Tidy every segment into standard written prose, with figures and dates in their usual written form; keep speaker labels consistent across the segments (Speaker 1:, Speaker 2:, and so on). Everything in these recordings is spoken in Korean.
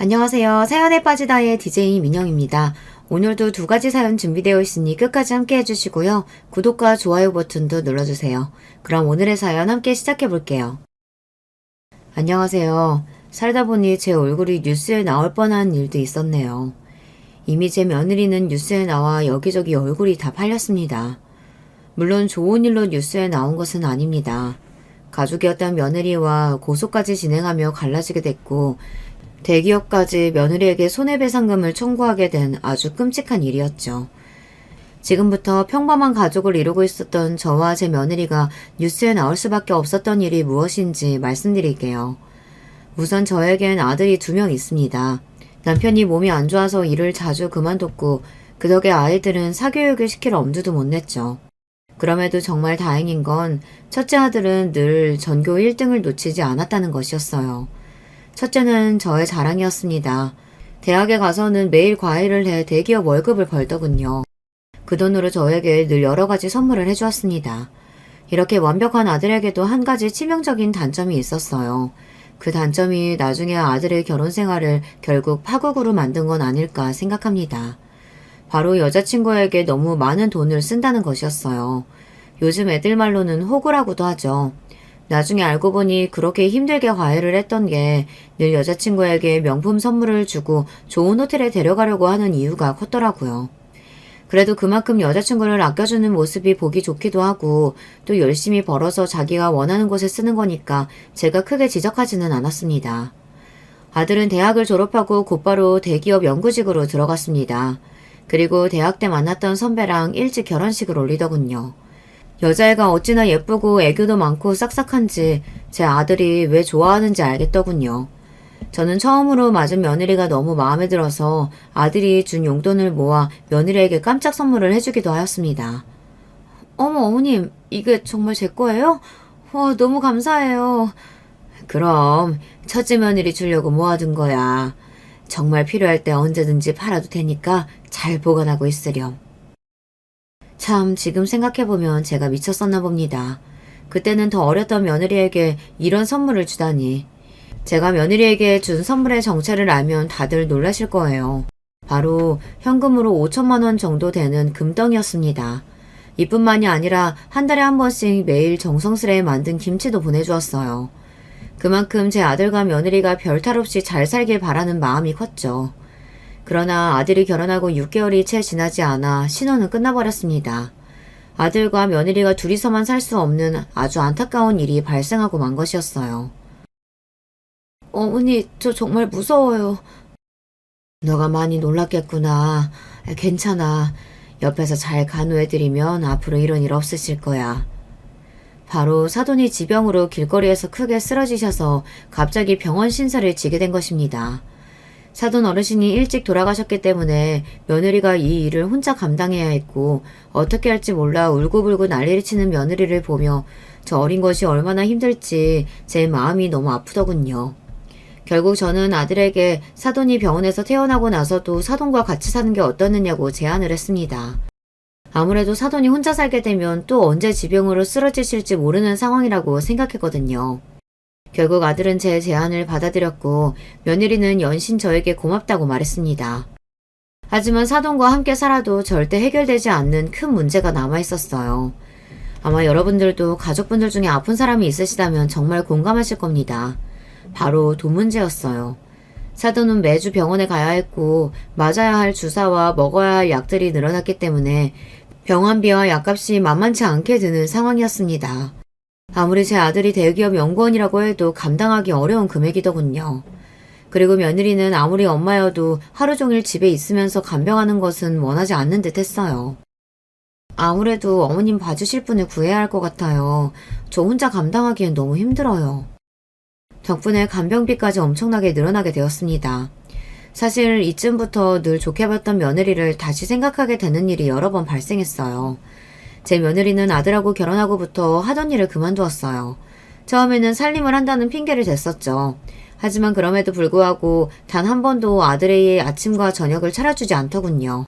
Speaker 1: 안녕하세요. 사연에 빠지다의 DJ 민영입니다. 오늘도 두 가지 사연 준비되어 있으니 끝까지 함께 해주시고요. 구독과 좋아요 버튼도 눌러주세요. 그럼 오늘의 사연 함께 시작해 볼게요. 안녕하세요. 살다 보니 제 얼굴이 뉴스에 나올 뻔한 일도 있었네요. 이미 제 며느리는 뉴스에 나와 여기저기 얼굴이 다 팔렸습니다. 물론 좋은 일로 뉴스에 나온 것은 아닙니다. 가족이었던 며느리와 고소까지 진행하며 갈라지게 됐고 대기업까지 며느리에게 손해배상금을 청구하게 된 아주 끔찍한 일이었죠. 지금부터 평범한 가족을 이루고 있었던 저와 제 며느리가 뉴스에 나올 수밖에 없었던 일이 무엇인지 말씀드릴게요. 우선 저에겐 아들이 2명 있습니다. 남편이 몸이 안 좋아서 일을 자주 그만뒀고 그 덕에 아이들은 사교육을 시킬 엄두도 못 냈죠. 그럼에도 정말 다행인 건 첫째 아들은 늘 전교 1등을 놓치지 않았다는 것이었어요. 첫째는 저의 자랑이었습니다. 대학에 가서는 매일 과외를 해 대기업 월급을 벌더군요. 그 돈으로 저에게 늘 여러 가지 선물을 해주었습니다. 이렇게 완벽한 아들에게도 한 가지 치명적인 단점이 있었어요. 그 단점이 나중에 아들의 결혼 생활을 결국 파국으로 만든 건 아닐까 생각합니다. 바로 여자친구에게 너무 많은 돈을 쓴다는 것이었어요. 요즘 애들 말로는 호구라고도 하죠. 나중에 알고 보니 그렇게 힘들게 과외를 했던 게 늘 여자친구에게 명품 선물을 주고 좋은 호텔에 데려가려고 하는 이유가 컸더라고요. 그래도 그만큼 여자친구를 아껴주는 모습이 보기 좋기도 하고 또 열심히 벌어서 자기가 원하는 곳에 쓰는 거니까 제가 크게 지적하지는 않았습니다. 아들은 대학을 졸업하고 곧바로 대기업 연구직으로 들어갔습니다. 그리고 대학 때 만났던 선배랑 일찍 결혼식을 올리더군요. 여자애가 어찌나 예쁘고 애교도 많고 싹싹한지 제 아들이 왜 좋아하는지 알겠더군요. 저는 처음으로 맞은 며느리가 너무 마음에 들어서 아들이 준 용돈을 모아 며느리에게 깜짝 선물을 해주기도 하였습니다. 어머 어머님, 이게 정말 제 거예요? 와, 너무 감사해요. 그럼 첫째 며느리 주려고 모아둔 거야. 정말 필요할 때 언제든지 팔아도 되니까 잘 보관하고 있으렴. 참, 지금 생각해보면 제가 미쳤었나 봅니다. 그때는 더 어렸던 며느리에게 이런 선물을 주다니. 제가 며느리에게 준 선물의 정체를 알면 다들 놀라실 거예요. 바로 현금으로 5천만 원 정도 되는 금덩이였습니다. 이뿐만이 아니라 한 달에 한 번씩 매일 정성스레 만든 김치도 보내주었어요. 그만큼 제 아들과 며느리가 별탈 없이 잘 살길 바라는 마음이 컸죠. 그러나 아들이 결혼하고 6개월이 채 지나지 않아 신혼은 끝나버렸습니다. 아들과 며느리가 둘이서만 살 수 없는 아주 안타까운 일이 발생하고 만 것이었어요. 어머니, 저 정말 무서워요. 너가 많이 놀랐겠구나. 괜찮아. 옆에서 잘 간호해드리면 앞으로 이런 일 없으실 거야. 바로 사돈이 지병으로 길거리에서 크게 쓰러지셔서 갑자기 병원 신세를 지게 된 것입니다. 사돈 어르신이 일찍 돌아가셨기 때문에 며느리가 이 일을 혼자 감당해야 했고 어떻게 할지 몰라 울고불고 난리를 치는 며느리를 보며 저 어린 것이 얼마나 힘들지 제 마음이 너무 아프더군요. 결국 저는 아들에게 사돈이 병원에서 퇴원하고 나서도 사돈과 같이 사는 게 어떻느냐고 제안을 했습니다. 아무래도 사돈이 혼자 살게 되면 또 언제 지병으로 쓰러지실지 모르는 상황이라고 생각했거든요. 결국 아들은 제 제안을 받아들였고 며느리는 연신 저에게 고맙다고 말했습니다. 하지만 사돈과 함께 살아도 절대 해결되지 않는 큰 문제가 남아있었어요. 아마 여러분들도 가족분들 중에 아픈 사람이 있으시다면 정말 공감하실 겁니다. 바로 돈 문제였어요. 사돈은 매주 병원에 가야 했고 맞아야 할 주사와 먹어야 할 약들이 늘어났기 때문에 병원비와 약값이 만만치 않게 드는 상황이었습니다. 아무리 제 아들이 대기업 연구원이라고 해도 감당하기 어려운 금액이더군요. 그리고 며느리는 아무리 엄마여도 하루 종일 집에 있으면서 간병하는 것은 원하지 않는 듯 했어요. 아무래도 어머님 봐주실 분을 구해야 할 것 같아요. 저 혼자 감당하기엔 너무 힘들어요. 덕분에 간병비까지 엄청나게 늘어나게 되었습니다. 사실 이쯤부터 늘 좋게 봤던 며느리를 다시 생각하게 되는 일이 여러 번 발생했어요. 제 며느리는 아들하고 결혼하고부터 하던 일을 그만두었어요. 처음에는 살림을 한다는 핑계를 댔었죠. 하지만 그럼에도 불구하고 단 한 번도 아들의 아침과 저녁을 차려주지 않더군요.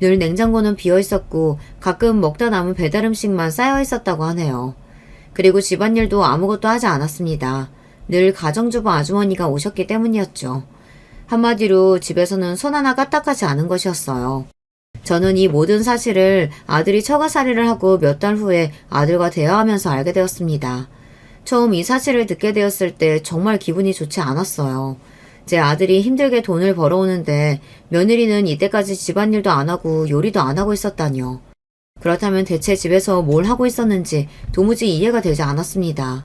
Speaker 1: 늘 냉장고는 비어 있었고 가끔 먹다 남은 배달 음식만 쌓여 있었다고 하네요. 그리고 집안일도 아무것도 하지 않았습니다. 늘 가정주부 아주머니가 오셨기 때문이었죠. 한마디로 집에서는 손 하나 까딱하지 않은 것이었어요. 저는 이 모든 사실을 아들이 처가살이를 하고 몇 달 후에 아들과 대화하면서 알게 되었습니다. 처음 이 사실을 듣게 되었을 때 정말 기분이 좋지 않았어요. 제 아들이 힘들게 돈을 벌어오는데 며느리는 이때까지 집안일도 안 하고 요리도 안 하고 있었다니요. 그렇다면 대체 집에서 뭘 하고 있었는지 도무지 이해가 되지 않았습니다.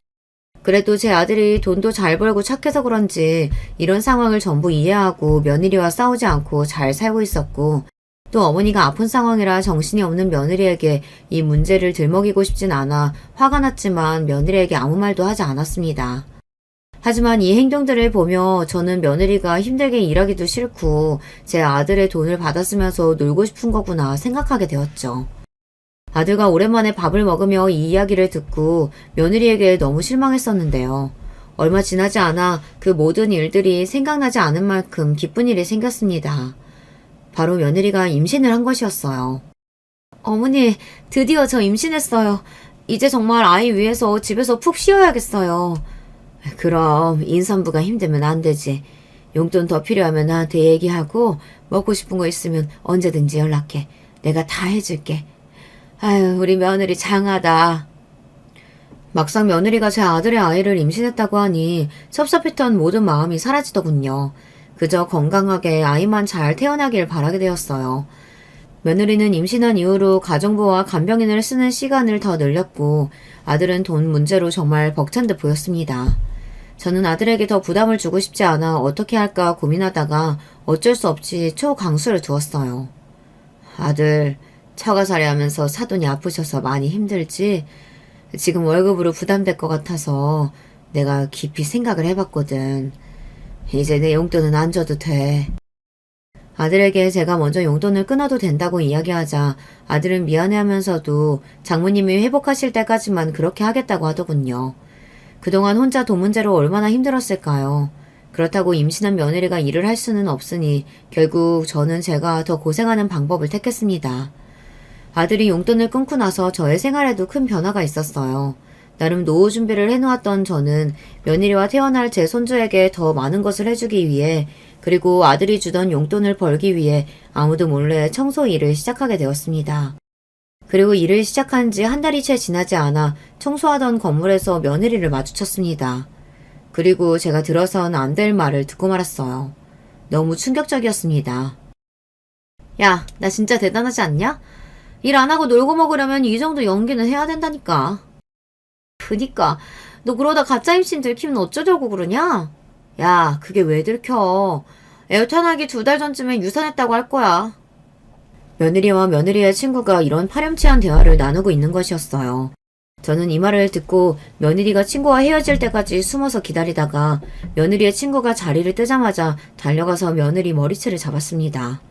Speaker 1: 그래도 제 아들이 돈도 잘 벌고 착해서 그런지 이런 상황을 전부 이해하고 며느리와 싸우지 않고 잘 살고 있었고, 또 어머니가 아픈 상황이라 정신이 없는 며느리에게 이 문제를 들먹이고 싶진 않아 화가 났지만 며느리에게 아무 말도 하지 않았습니다. 하지만 이 행동들을 보며 저는 며느리가 힘들게 일하기도 싫고 제 아들의 돈을 받아쓰면서 놀고 싶은 거구나 생각하게 되었죠. 아들과 오랜만에 밥을 먹으며 이 이야기를 듣고 며느리에게 너무 실망했었는데요. 얼마 지나지 않아 그 모든 일들이 생각나지 않은 만큼 기쁜 일이 생겼습니다. 바로 며느리가 임신을 한 것이었어요. 어머니, 드디어 저 임신했어요. 이제 정말 아이 위해서 집에서 푹 쉬어야겠어요. 그럼 임산부가 힘들면 안 되지. 용돈 더 필요하면 나한테 얘기하고 먹고 싶은 거 있으면 언제든지 연락해. 내가 다 해줄게. 아유, 우리 며느리 장하다. 막상 며느리가 제 아들의 아이를 임신했다고 하니 섭섭했던 모든 마음이 사라지더군요. 그저 건강하게 아이만 잘 태어나길 바라게 되었어요. 며느리는 임신한 이후로 가정부와 간병인을 쓰는 시간을 더 늘렸고 아들은 돈 문제로 정말 벅찬 듯 보였습니다. 저는 아들에게 더 부담을 주고 싶지 않아 어떻게 할까 고민하다가 어쩔 수 없이 초강수를 두었어요. 아들, 처가살이 하면서 사돈이 아프셔서 많이 힘들지? 지금 월급으로 부담될 것 같아서 내가 깊이 생각을 해봤거든. 이제 내 용돈은 안 줘도 돼. 아들에게 제가 먼저 용돈을 끊어도 된다고 이야기하자 아들은 미안해하면서도 장모님이 회복하실 때까지만 그렇게 하겠다고 하더군요. 그동안 혼자 돈 문제로 얼마나 힘들었을까요? 그렇다고 임신한 며느리가 일을 할 수는 없으니 결국 저는 제가 더 고생하는 방법을 택했습니다. 아들이 용돈을 끊고 나서 저의 생활에도 큰 변화가 있었어요. 나름 노후 준비를 해놓았던 저는 며느리와 태어날 제 손주에게 더 많은 것을 해주기 위해, 그리고 아들이 주던 용돈을 벌기 위해 아무도 몰래 청소 일을 시작하게 되었습니다. 그리고 일을 시작한 지 한 달이 채 지나지 않아 청소하던 건물에서 며느리를 마주쳤습니다. 그리고 제가 들어선 안 될 말을 듣고 말았어요. 너무 충격적이었습니다. 야, 나 진짜 대단하지 않냐? 일 안 하고 놀고 먹으려면 이 정도 연기는 해야 된다니까. 그니까 너 그러다 가짜 임신 들키면 어쩌려고 그러냐? 야, 그게 왜 들켜? 애 태어나기 2달 전쯤엔 유산했다고 할 거야. 며느리와 며느리의 친구가 이런 파렴치한 대화를 나누고 있는 것이었어요. 저는 이 말을 듣고 며느리가 친구와 헤어질 때까지 숨어서 기다리다가 며느리의 친구가 자리를 뜨자마자 달려가서 며느리 머리채를 잡았습니다.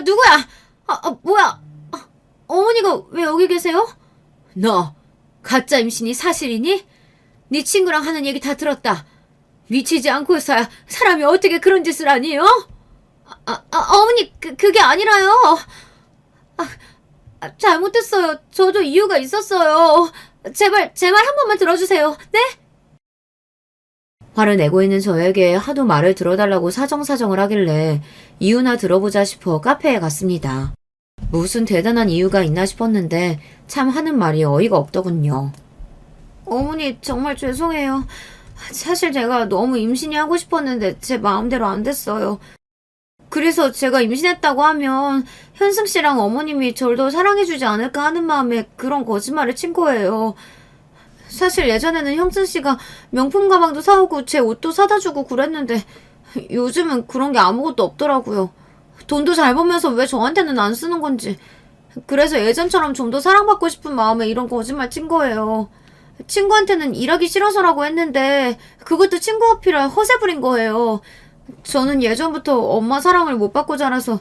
Speaker 1: 누구야? 뭐야? 어머니가 왜 여기 계세요? 너 가짜 임신이 사실이니? 네 친구랑 하는 얘기 다 들었다. 미치지 않고서야 사람이 어떻게 그런 짓을 하니, 어? 어머니, 그게 아니라요. 잘못했어요. 저도 이유가 있었어요. 제발, 제 말 한 번만 들어주세요. 네? 화를 내고 있는 저에게 하도 말을 들어달라고 사정사정을 하길래 이유나 들어보자 싶어 카페에 갔습니다. 무슨 대단한 이유가 있나 싶었는데 참 하는 말이 어이가 없더군요. 어머니, 정말 죄송해요. 사실 제가 너무 임신이 하고 싶었는데 제 마음대로 안 됐어요. 그래서 제가 임신했다고 하면 현승 씨랑 어머님이 저를 더 사랑해주지 않을까 하는 마음에 그런 거짓말을 친 거예요. 사실 예전에는 형승 씨가 명품 가방도 사오고 제 옷도 사다 주고 그랬는데 요즘은 그런 게 아무것도 없더라고요. 돈도 잘 벌면서 왜 저한테는 안 쓰는 건지. 그래서 예전처럼 좀 더 사랑받고 싶은 마음에 이런 거짓말 친 거예요. 친구한테는 일하기 싫어서라고 했는데 그것도 친구 어필에 허세 부린 거예요. 저는 예전부터 엄마 사랑을 못 받고 자라서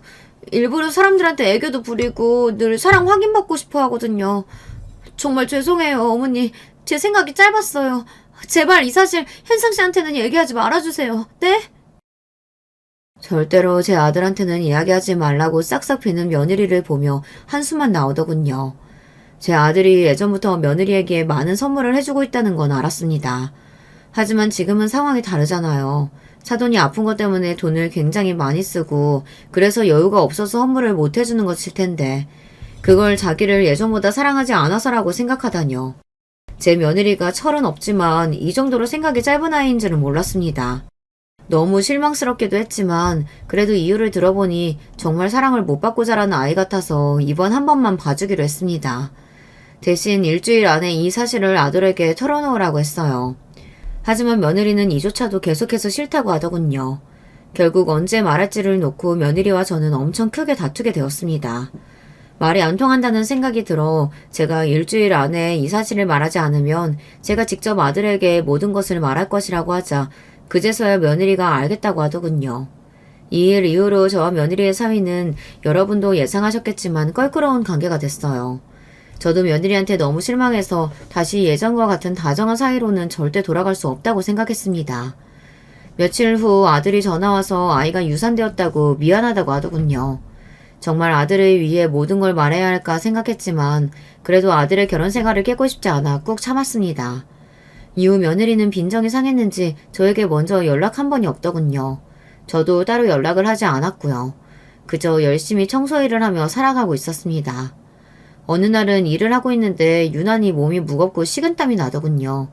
Speaker 1: 일부러 사람들한테 애교도 부리고 늘 사랑 확인받고 싶어 하거든요. 정말 죄송해요, 어머니. 제 생각이 짧았어요. 제발 이 사실 현상 씨한테는 얘기하지 말아주세요. 네? 절대로 제 아들한테는 이야기하지 말라고 싹싹 비는 며느리를 보며 한숨만 나오더군요. 제 아들이 예전부터 며느리에게 많은 선물을 해주고 있다는 건 알았습니다. 하지만 지금은 상황이 다르잖아요. 사돈이 아픈 것 때문에 돈을 굉장히 많이 쓰고 그래서 여유가 없어서 선물을 못 해주는 것일 텐데 그걸 자기를 예전보다 사랑하지 않아서라고 생각하다뇨. 제 며느리가 철은 없지만 이 정도로 생각이 짧은 아이인 줄은 몰랐습니다. 너무 실망스럽기도 했지만 그래도 이유를 들어보니 정말 사랑을 못 받고 자라는 아이 같아서 이번 한 번만 봐주기로 했습니다. 대신 일주일 안에 이 사실을 아들에게 털어놓으라고 했어요. 하지만 며느리는 이조차도 계속해서 싫다고 하더군요. 결국 언제 말할지를 놓고 며느리와 저는 엄청 크게 다투게 되었습니다. 말이 안 통한다는 생각이 들어 제가 일주일 안에 이 사실을 말하지 않으면 제가 직접 아들에게 모든 것을 말할 것이라고 하자 그제서야 며느리가 알겠다고 하더군요. 이 일 이후로 저와 며느리의 사위는 여러분도 예상하셨겠지만 껄끄러운 관계가 됐어요. 저도 며느리한테 너무 실망해서 다시 예전과 같은 다정한 사이로는 절대 돌아갈 수 없다고 생각했습니다. 며칠 후 아들이 전화와서 아이가 유산되었다고 미안하다고 하더군요. 정말 아들을 위해 모든 걸 말해야 할까 생각했지만 그래도 아들의 결혼 생활을 깨고 싶지 않아 꾹 참았습니다. 이후 며느리는 빈정이 상했는지 저에게 먼저 연락 한 번이 없더군요. 저도 따로 연락을 하지 않았고요. 그저 열심히 청소일을 하며 살아가고 있었습니다. 어느 날은 일을 하고 있는데 유난히 몸이 무겁고 식은땀이 나더군요.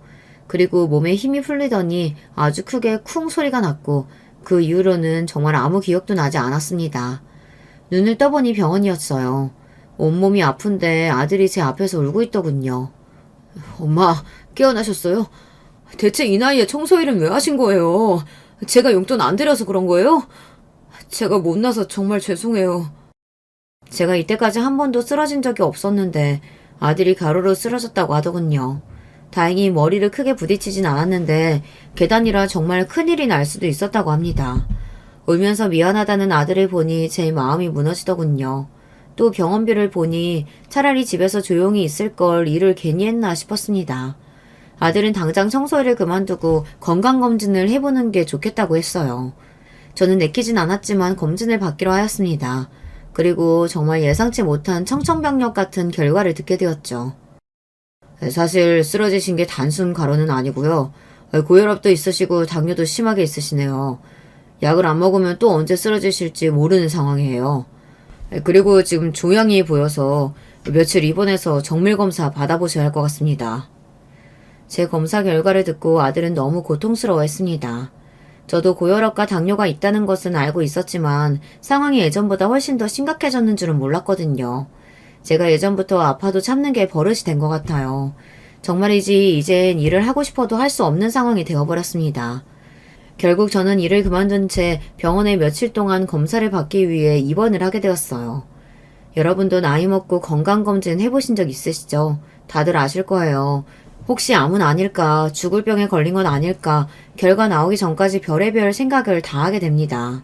Speaker 1: 그리고 몸에 힘이 풀리더니 아주 크게 쿵 소리가 났고 그 이후로는 정말 아무 기억도 나지 않았습니다. 눈을 떠보니 병원이었어요. 온몸이 아픈데 아들이 제 앞에서 울고 있더군요. 엄마, 깨어나셨어요? 대체 이 나이에 청소일은 왜 하신 거예요? 제가 용돈 안 드려서 그런 거예요? 제가 못나서 정말 죄송해요. 제가 이때까지 한 번도 쓰러진 적이 없었는데 아들이 가로로 쓰러졌다고 하더군요. 다행히 머리를 크게 부딪히진 않았는데 계단이라 정말 큰일이 날 수도 있었다고 합니다. 울면서 미안하다는 아들을 보니 제 마음이 무너지더군요. 또 병원비를 보니 차라리 집에서 조용히 있을 걸 일을 괜히 했나 싶었습니다. 아들은 당장 청소일을 그만두고 건강검진을 해보는 게 좋겠다고 했어요. 저는 내키진 않았지만 검진을 받기로 하였습니다. 그리고 정말 예상치 못한 청천벽력 같은 결과를 듣게 되었죠. 사실 쓰러지신 게 단순 가로는 아니고요. 고혈압도 있으시고 당뇨도 심하게 있으시네요. 약을 안 먹으면 또 언제 쓰러지실지 모르는 상황이에요. 그리고 지금 종양이 보여서 며칠 입원해서 정밀검사 받아보셔야 할 것 같습니다. 제 검사 결과를 듣고 아들은 너무 고통스러워했습니다. 저도 고혈압과 당뇨가 있다는 것은 알고 있었지만 상황이 예전보다 훨씬 더 심각해졌는 줄은 몰랐거든요. 제가 예전부터 아파도 참는 게 버릇이 된 것 같아요. 정말이지 이젠 일을 하고 싶어도 할 수 없는 상황이 되어버렸습니다. 결국 저는 일을 그만둔 채 병원에 며칠 동안 검사를 받기 위해 입원을 하게 되었어요. 여러분도 나이 먹고 건강검진 해보신 적 있으시죠? 다들 아실 거예요. 혹시 암은 아닐까, 죽을 병에 걸린 건 아닐까, 결과 나오기 전까지 별의별 생각을 다 하게 됩니다.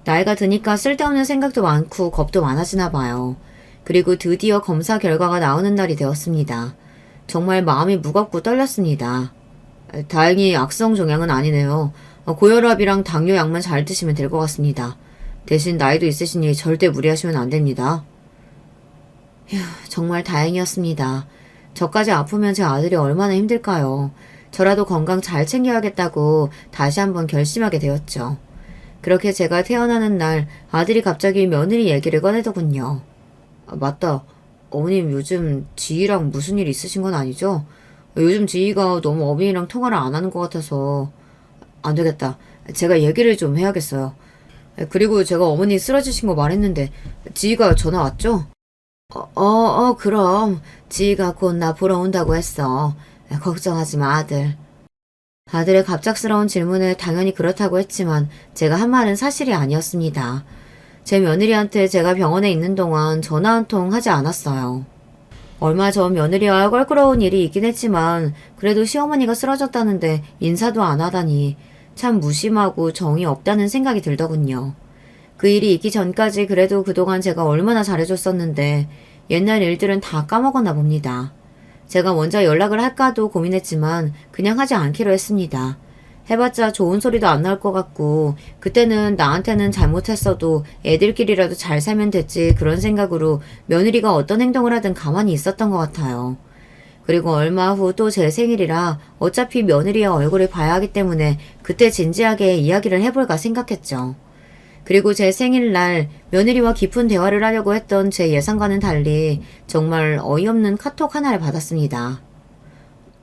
Speaker 1: 나이가 드니까 쓸데없는 생각도 많고 겁도 많아지나 봐요. 그리고 드디어 검사 결과가 나오는 날이 되었습니다. 정말 마음이 무겁고 떨렸습니다. 다행히 악성 종양은 아니네요. 고혈압이랑 당뇨 약만 잘 드시면 될 것 같습니다. 대신 나이도 있으시니 절대 무리하시면 안 됩니다. 휴, 정말 다행이었습니다. 저까지 아프면 제 아들이 얼마나 힘들까요? 저라도 건강 잘 챙겨야겠다고 다시 한번 결심하게 되었죠. 그렇게 제가 태어나는 날 아들이 갑자기 며느리 얘기를 꺼내더군요. 맞다. 어머님 요즘 지희랑 무슨 일 있으신 건 아니죠? 요즘 지희가 너무 어머니랑 통화를 안 하는 것 같아서 안 되겠다. 제가 얘기를 좀 해야겠어요. 그리고 제가 어머니 쓰러지신 거 말했는데 지희가 전화 왔죠? 그럼 지희가 곧 나 보러 온다고 했어. 걱정하지 마, 아들. 아들의 갑작스러운 질문에 당연히 그렇다고 했지만 제가 한 말은 사실이 아니었습니다. 제 며느리한테 제가 병원에 있는 동안 전화 한 통 하지 않았어요. 얼마 전 며느리와 껄끄러운 일이 있긴 했지만 그래도 시어머니가 쓰러졌다는데 인사도 안 하다니 참 무심하고 정이 없다는 생각이 들더군요. 그 일이 있기 전까지 그래도 그동안 제가 얼마나 잘해줬었는데 옛날 일들은 다 까먹었나 봅니다. 제가 먼저 연락을 할까도 고민했지만 그냥 하지 않기로 했습니다. 해봤자 좋은 소리도 안 나올 것 같고 그때는 나한테는 잘못했어도 애들끼리라도 잘 살면 됐지 그런 생각으로 며느리가 어떤 행동을 하든 가만히 있었던 것 같아요. 그리고 얼마 후 또 제 생일이라 어차피 며느리의 얼굴을 봐야 하기 때문에 그때 진지하게 이야기를 해볼까 생각했죠. 그리고 제 생일날 며느리와 깊은 대화를 하려고 했던 제 예상과는 달리 정말 어이없는 카톡 하나를 받았습니다.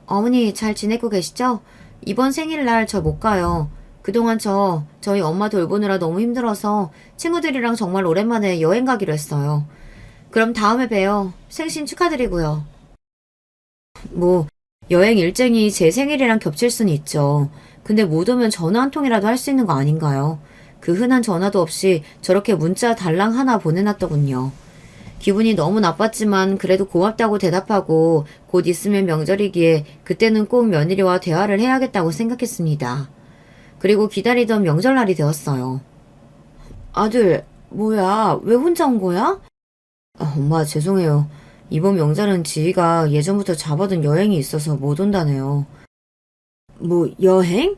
Speaker 1: 어머니 잘 지내고 계시죠? 이번 생일날 저 못 가요. 그동안 저희 엄마 돌보느라 너무 힘들어서 친구들이랑 정말 오랜만에 여행 가기로 했어요. 그럼 다음에 봬요. 생신 축하드리고요. 뭐, 여행 일정이 제 생일이랑 겹칠 수는 있죠. 근데 못 오면 전화 한 통이라도 할 수 있는 거 아닌가요? 그 흔한 전화도 없이 저렇게 문자 달랑 하나 보내놨더군요. 기분이 너무 나빴지만 그래도 고맙다고 대답하고 곧 있으면 명절이기에 그때는 꼭 며느리와 대화를 해야겠다고 생각했습니다. 그리고 기다리던 명절날이 되었어요. 아들, 뭐야? 왜 혼자 온 거야? 엄마, 죄송해요. 이번 명절은 지희가 예전부터 잡아둔 여행이 있어서 못 온다네요. 뭐, 여행?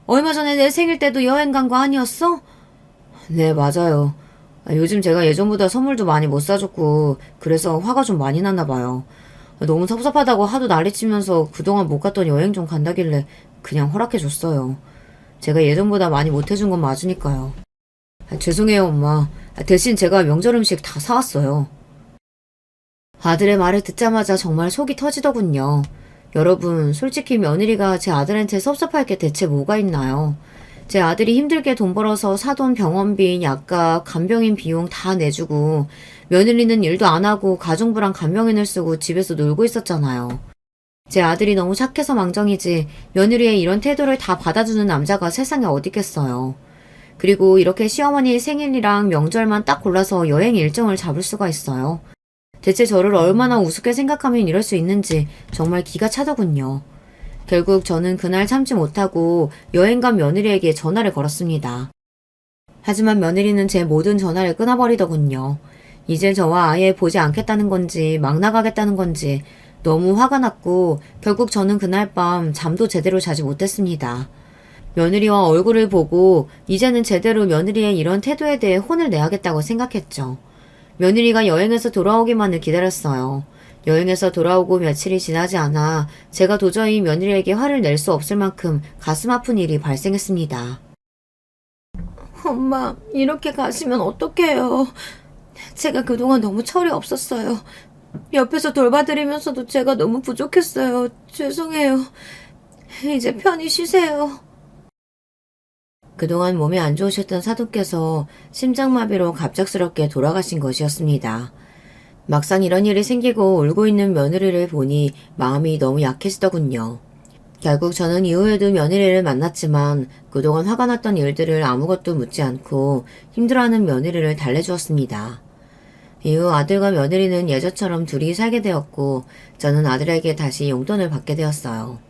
Speaker 1: 얼마 전에 내 생일 때도 여행 간 거 아니었어? 네, 맞아요. 요즘 제가 예전보다 선물도 많이 못 사줬고, 그래서 화가 좀 많이 났나 봐요. 너무 섭섭하다고 하도 난리치면서 그동안 못 갔던 여행 좀 간다길래 그냥 허락해줬어요. 제가 예전보다 많이 못 해준 건 맞으니까요. 죄송해요, 엄마. 대신 제가 명절 음식 다 사왔어요. 아들의 말을 듣자마자 정말 속이 터지더군요. 여러분, 솔직히 며느리가 제 아들한테 섭섭할 게 대체 뭐가 있나요? 제 아들이 힘들게 돈 벌어서 사돈 병원비, 약값, 간병인 비용 다 내주고 며느리는 일도 안 하고 가정부랑 간병인을 쓰고 집에서 놀고 있었잖아요. 제 아들이 너무 착해서 망정이지 며느리의 이런 태도를 다 받아주는 남자가 세상에 어딨겠어요. 그리고 이렇게 시어머니 생일이랑 명절만 딱 골라서 여행 일정을 잡을 수가 있어요. 대체 저를 얼마나 우습게 생각하면 이럴 수 있는지 정말 기가 차더군요. 결국 저는 그날 참지 못하고 여행 간 며느리에게 전화를 걸었습니다. 하지만 며느리는 제 모든 전화를 끊어버리더군요. 이제 저와 아예 보지 않겠다는 건지 막 나가겠다는 건지 너무 화가 났고 결국 저는 그날 밤 잠도 제대로 자지 못했습니다. 며느리와 얼굴을 보고 이제는 제대로 며느리의 이런 태도에 대해 혼을 내야겠다고 생각했죠. 며느리가 여행에서 돌아오기만을 기다렸어요. 여행에서 돌아오고 며칠이 지나지 않아 제가 도저히 며느리에게 화를 낼 수 없을 만큼 가슴 아픈 일이 발생했습니다. 엄마, 이렇게 가시면 어떡해요. 제가 그동안 너무 철이 없었어요. 옆에서 돌봐드리면서도 제가 너무 부족했어요. 죄송해요. 이제 편히 쉬세요. 그동안 몸이 안 좋으셨던 사돈께서 심장마비로 갑작스럽게 돌아가신 것이었습니다. 막상 이런 일이 생기고 울고 있는 며느리를 보니 마음이 너무 약해지더군요. 결국 저는 이후에도 며느리를 만났지만 그동안 화가 났던 일들을 아무것도 묻지 않고 힘들어하는 며느리를 달래주었습니다. 이후 아들과 며느리는 예전처럼 둘이 살게 되었고 저는 아들에게 다시 용돈을 받게 되었어요.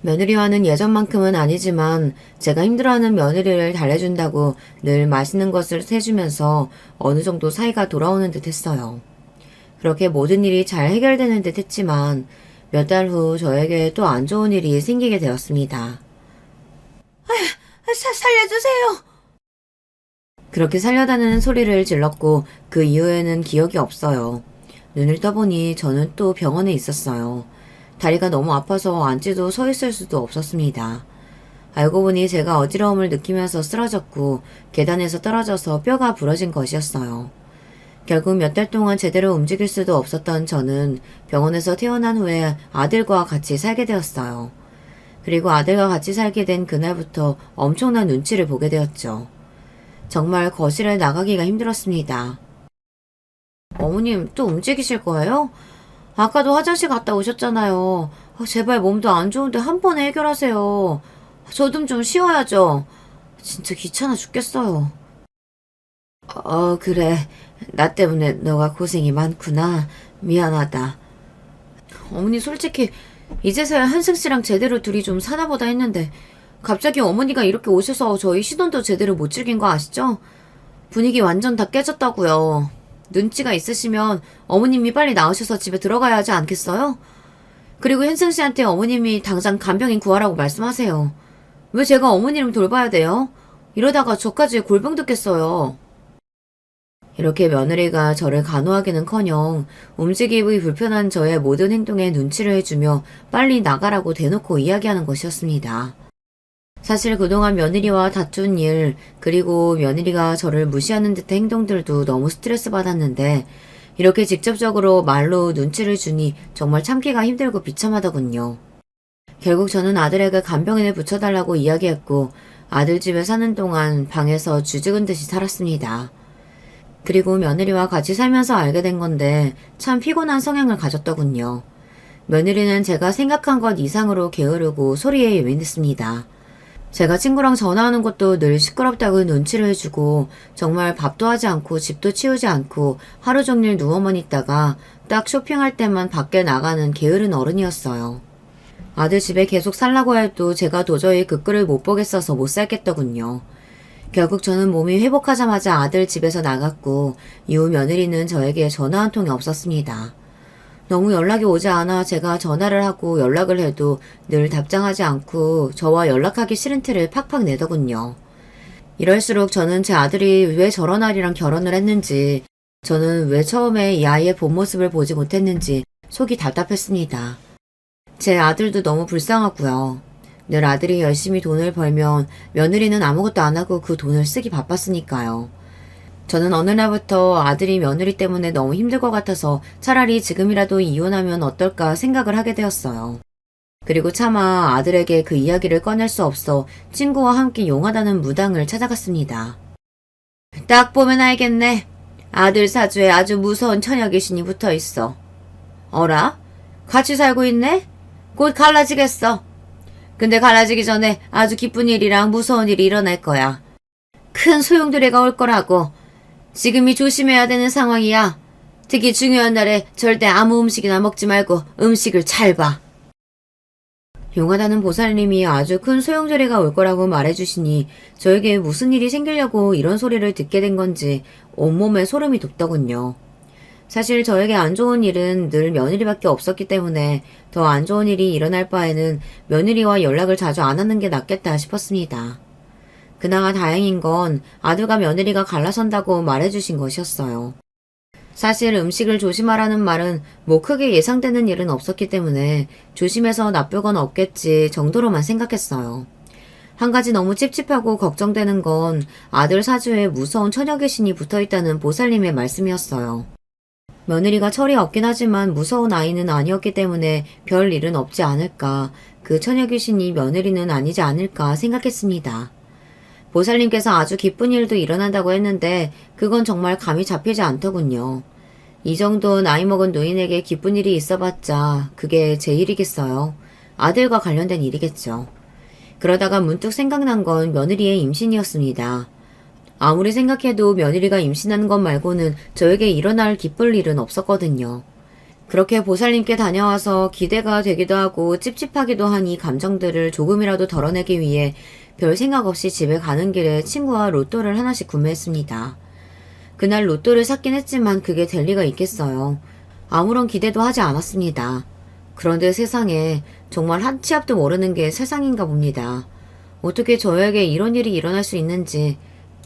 Speaker 1: 며느리와는 예전만큼은 아니지만 제가 힘들어하는 며느리를 달래준다고 늘 맛있는 것을 해주면서 어느 정도 사이가 돌아오는 듯 했어요. 그렇게 모든 일이 잘 해결되는 듯 했지만 몇 달 후 저에게 또 안 좋은 일이 생기게 되었습니다. 살려주세요! 그렇게 살려다는 소리를 질렀고 그 이후에는 기억이 없어요. 눈을 떠보니 저는 또 병원에 있었어요. 다리가 너무 아파서 앉지도 서 있을 수도 없었습니다. 알고 보니 제가 어지러움을 느끼면서 쓰러졌고 계단에서 떨어져서 뼈가 부러진 것이었어요. 결국 몇 달 동안 제대로 움직일 수도 없었던 저는 병원에서 퇴원한 후에 아들과 같이 살게 되었어요. 그리고 아들과 같이 살게 된 그날부터 엄청난 눈치를 보게 되었죠. 정말 거실에 나가기가 힘들었습니다. 어머님 또 움직이실 거예요? 아까도 화장실 갔다 오셨잖아요. 제발 몸도 안 좋은데 한 번에 해결하세요. 저 좀 쉬어야죠. 진짜 귀찮아 죽겠어요. 그래. 나 때문에 너가 고생이 많구나. 미안하다. 어머니 솔직히 이제서야 한승 씨랑 제대로 둘이 좀 사나보다 했는데 갑자기 어머니가 이렇게 오셔서 저희 시돈도 제대로 못 즐긴 거 아시죠? 분위기 완전 다 깨졌다고요. 눈치가 있으시면 어머님이 빨리 나으셔서 집에 들어가야 하지 않겠어요? 그리고 현승 씨한테 어머님이 당장 간병인 구하라고 말씀하세요. 왜 제가 어머니를 돌봐야 돼요? 이러다가 저까지 골병 듣겠어요. 이렇게 며느리가 저를 간호하기는커녕 움직이기 불편한 저의 모든 행동에 눈치를 해주며 빨리 나가라고 대놓고 이야기하는 것이었습니다. 사실 그동안 며느리와 다툰 일, 그리고 며느리가 저를 무시하는 듯한 행동들도 너무 스트레스 받았는데 이렇게 직접적으로 말로 눈치를 주니 정말 참기가 힘들고 비참하더군요. 결국 저는 아들에게 간병인을 붙여달라고 이야기했고 아들 집에 사는 동안 방에서 쥐죽은 듯이 살았습니다. 그리고 며느리와 같이 살면서 알게 된 건데 참 피곤한 성향을 가졌더군요. 며느리는 제가 생각한 것 이상으로 게으르고 소리에 예민했습니다. 제가 친구랑 전화하는 것도 늘 시끄럽다고 눈치를 해주고 정말 밥도 하지 않고 집도 치우지 않고 하루 종일 누워만 있다가 딱 쇼핑할 때만 밖에 나가는 게으른 어른이었어요. 아들 집에 계속 살라고 해도 제가 도저히 그 꼴을 못 보겠어서 못 살겠더군요. 결국 저는 몸이 회복하자마자 아들 집에서 나갔고 이후 며느리는 저에게 전화 한 통이 없었습니다. 너무 연락이 오지 않아 제가 전화를 하고 연락을 해도 늘 답장하지 않고 저와 연락하기 싫은 티를 팍팍 내더군요. 이럴수록 저는 제 아들이 왜 저런 아이랑 결혼을 했는지, 저는 왜 처음에 이 아이의 본 모습을 보지 못했는지 속이 답답했습니다. 제 아들도 너무 불쌍하고요. 늘 아들이 열심히 돈을 벌면 며느리는 아무것도 안 하고 그 돈을 쓰기 바빴으니까요. 저는 어느 날부터 아들이 며느리 때문에 너무 힘들 것 같아서 차라리 지금이라도 이혼하면 어떨까 생각을 하게 되었어요. 그리고 차마 아들에게 그 이야기를 꺼낼 수 없어 친구와 함께 용하다는 무당을 찾아갔습니다. 딱 보면 알겠네. 아들 사주에 아주 무서운 처녀 귀신이 붙어 있어. 어라? 같이 살고 있네? 곧 갈라지겠어. 근데 갈라지기 전에 아주 기쁜 일이랑 무서운 일이 일어날 거야. 큰 소용돌이가 올 거라고. 지금이 조심해야 되는 상황이야. 특히 중요한 날에 절대 아무 음식이나 먹지 말고 음식을 잘 봐. 용하다는 보살님이 아주 큰 소용돌이가 올 거라고 말해주시니 저에게 무슨 일이 생기려고 이런 소리를 듣게 된 건지 온몸에 소름이 돋더군요. 사실 저에게 안 좋은 일은 늘 며느리밖에 없었기 때문에 더 안 좋은 일이 일어날 바에는 며느리와 연락을 자주 안 하는 게 낫겠다 싶었습니다. 그나마 다행인 건 아들과 며느리가 갈라선다고 말해주신 것이었어요. 사실 음식을 조심하라는 말은 뭐 크게 예상되는 일은 없었기 때문에 조심해서 나쁠 건 없겠지 정도로만 생각했어요. 한 가지 너무 찝찝하고 걱정되는 건 아들 사주에 무서운 처녀 귀신이 붙어있다는 보살님의 말씀이었어요. 며느리가 철이 없긴 하지만 무서운 아이는 아니었기 때문에 별 일은 없지 않을까, 그 처녀 귀신이 며느리는 아니지 않을까 생각했습니다. 보살님께서 아주 기쁜 일도 일어난다고 했는데 그건 정말 감이 잡히지 않더군요. 이 정도 나이 먹은 노인에게 기쁜 일이 있어봤자 그게 제 일이겠어요. 아들과 관련된 일이겠죠. 그러다가 문득 생각난 건 며느리의 임신이었습니다. 아무리 생각해도 며느리가 임신하는 것 말고는 저에게 일어날 기쁠 일은 없었거든요. 그렇게 보살님께 다녀와서 기대가 되기도 하고 찝찝하기도 한 이 감정들을 조금이라도 덜어내기 위해 별 생각 없이 집에 가는 길에 친구와 로또를 하나씩 구매했습니다. 그날 로또를 샀긴 했지만 그게 될 리가 있겠어요. 아무런 기대도 하지 않았습니다. 그런데 세상에 정말 한 치 앞도 모르는 게 세상인가 봅니다. 어떻게 저에게 이런 일이 일어날 수 있는지.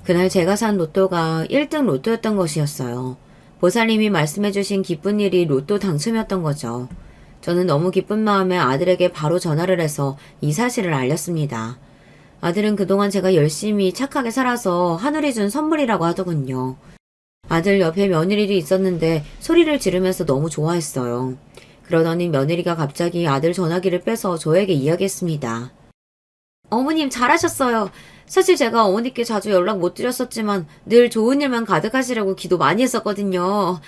Speaker 1: 그날 제가 산 로또가 1등 로또였던 것이었어요. 보살님이 말씀해주신 기쁜 일이 로또 당첨이었던 거죠. 저는 너무 기쁜 마음에 아들에게 바로 전화를 해서 이 사실을 알렸습니다. 아들은 그동안 제가 열심히 착하게 살아서 하늘이 준 선물이라고 하더군요. 아들 옆에 며느리도 있었는데 소리를 지르면서 너무 좋아했어요. 그러더니 며느리가 갑자기 아들 전화기를 빼서 저에게 이야기했습니다. 어머님 잘하셨어요. 사실 제가 어머니께 자주 연락 못 드렸었지만 늘 좋은 일만 가득하시라고 기도 많이 했었거든요.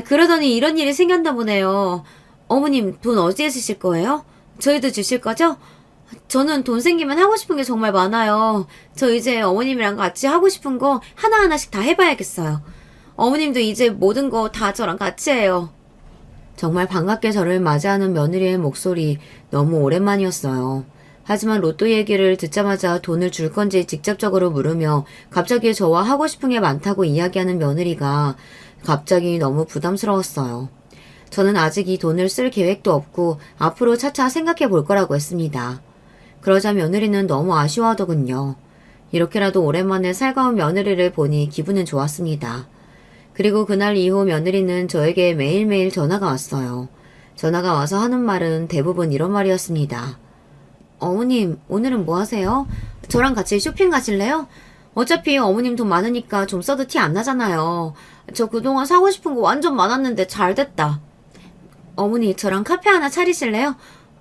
Speaker 1: 그러더니 이런 일이 생겼나 보네요. 어머님 돈 어디에 쓰실 거예요? 저희도 주실 거죠? 저는 돈 생기면 하고 싶은 게 정말 많아요. 저 이제 어머님이랑 같이 하고 싶은 거 하나하나씩 다 해봐야겠어요. 어머님도 이제 모든 거 다 저랑 같이 해요. 정말 반갑게 저를 맞이하는 며느리의 목소리 너무 오랜만이었어요. 하지만 로또 얘기를 듣자마자 돈을 줄 건지 직접적으로 물으며 갑자기 저와 하고 싶은 게 많다고 이야기하는 며느리가 갑자기 너무 부담스러웠어요. 저는 아직 이 돈을 쓸 계획도 없고 앞으로 차차 생각해 볼 거라고 했습니다. 그러자 며느리는 너무 아쉬워하더군요. 이렇게라도 오랜만에 살가운 며느리를 보니 기분은 좋았습니다. 그리고 그날 이후 며느리는 저에게 매일매일 전화가 왔어요. 전화가 와서 하는 말은 대부분 이런 말이었습니다. 어머님, 오늘은 뭐 하세요? 저랑 같이 쇼핑 가실래요? 어차피 어머님 돈 많으니까 좀 써도 티 안 나잖아요. 저 그동안 사고 싶은 거 완전 많았는데 잘 됐다. 어머니, 저랑 카페 하나 차리실래요?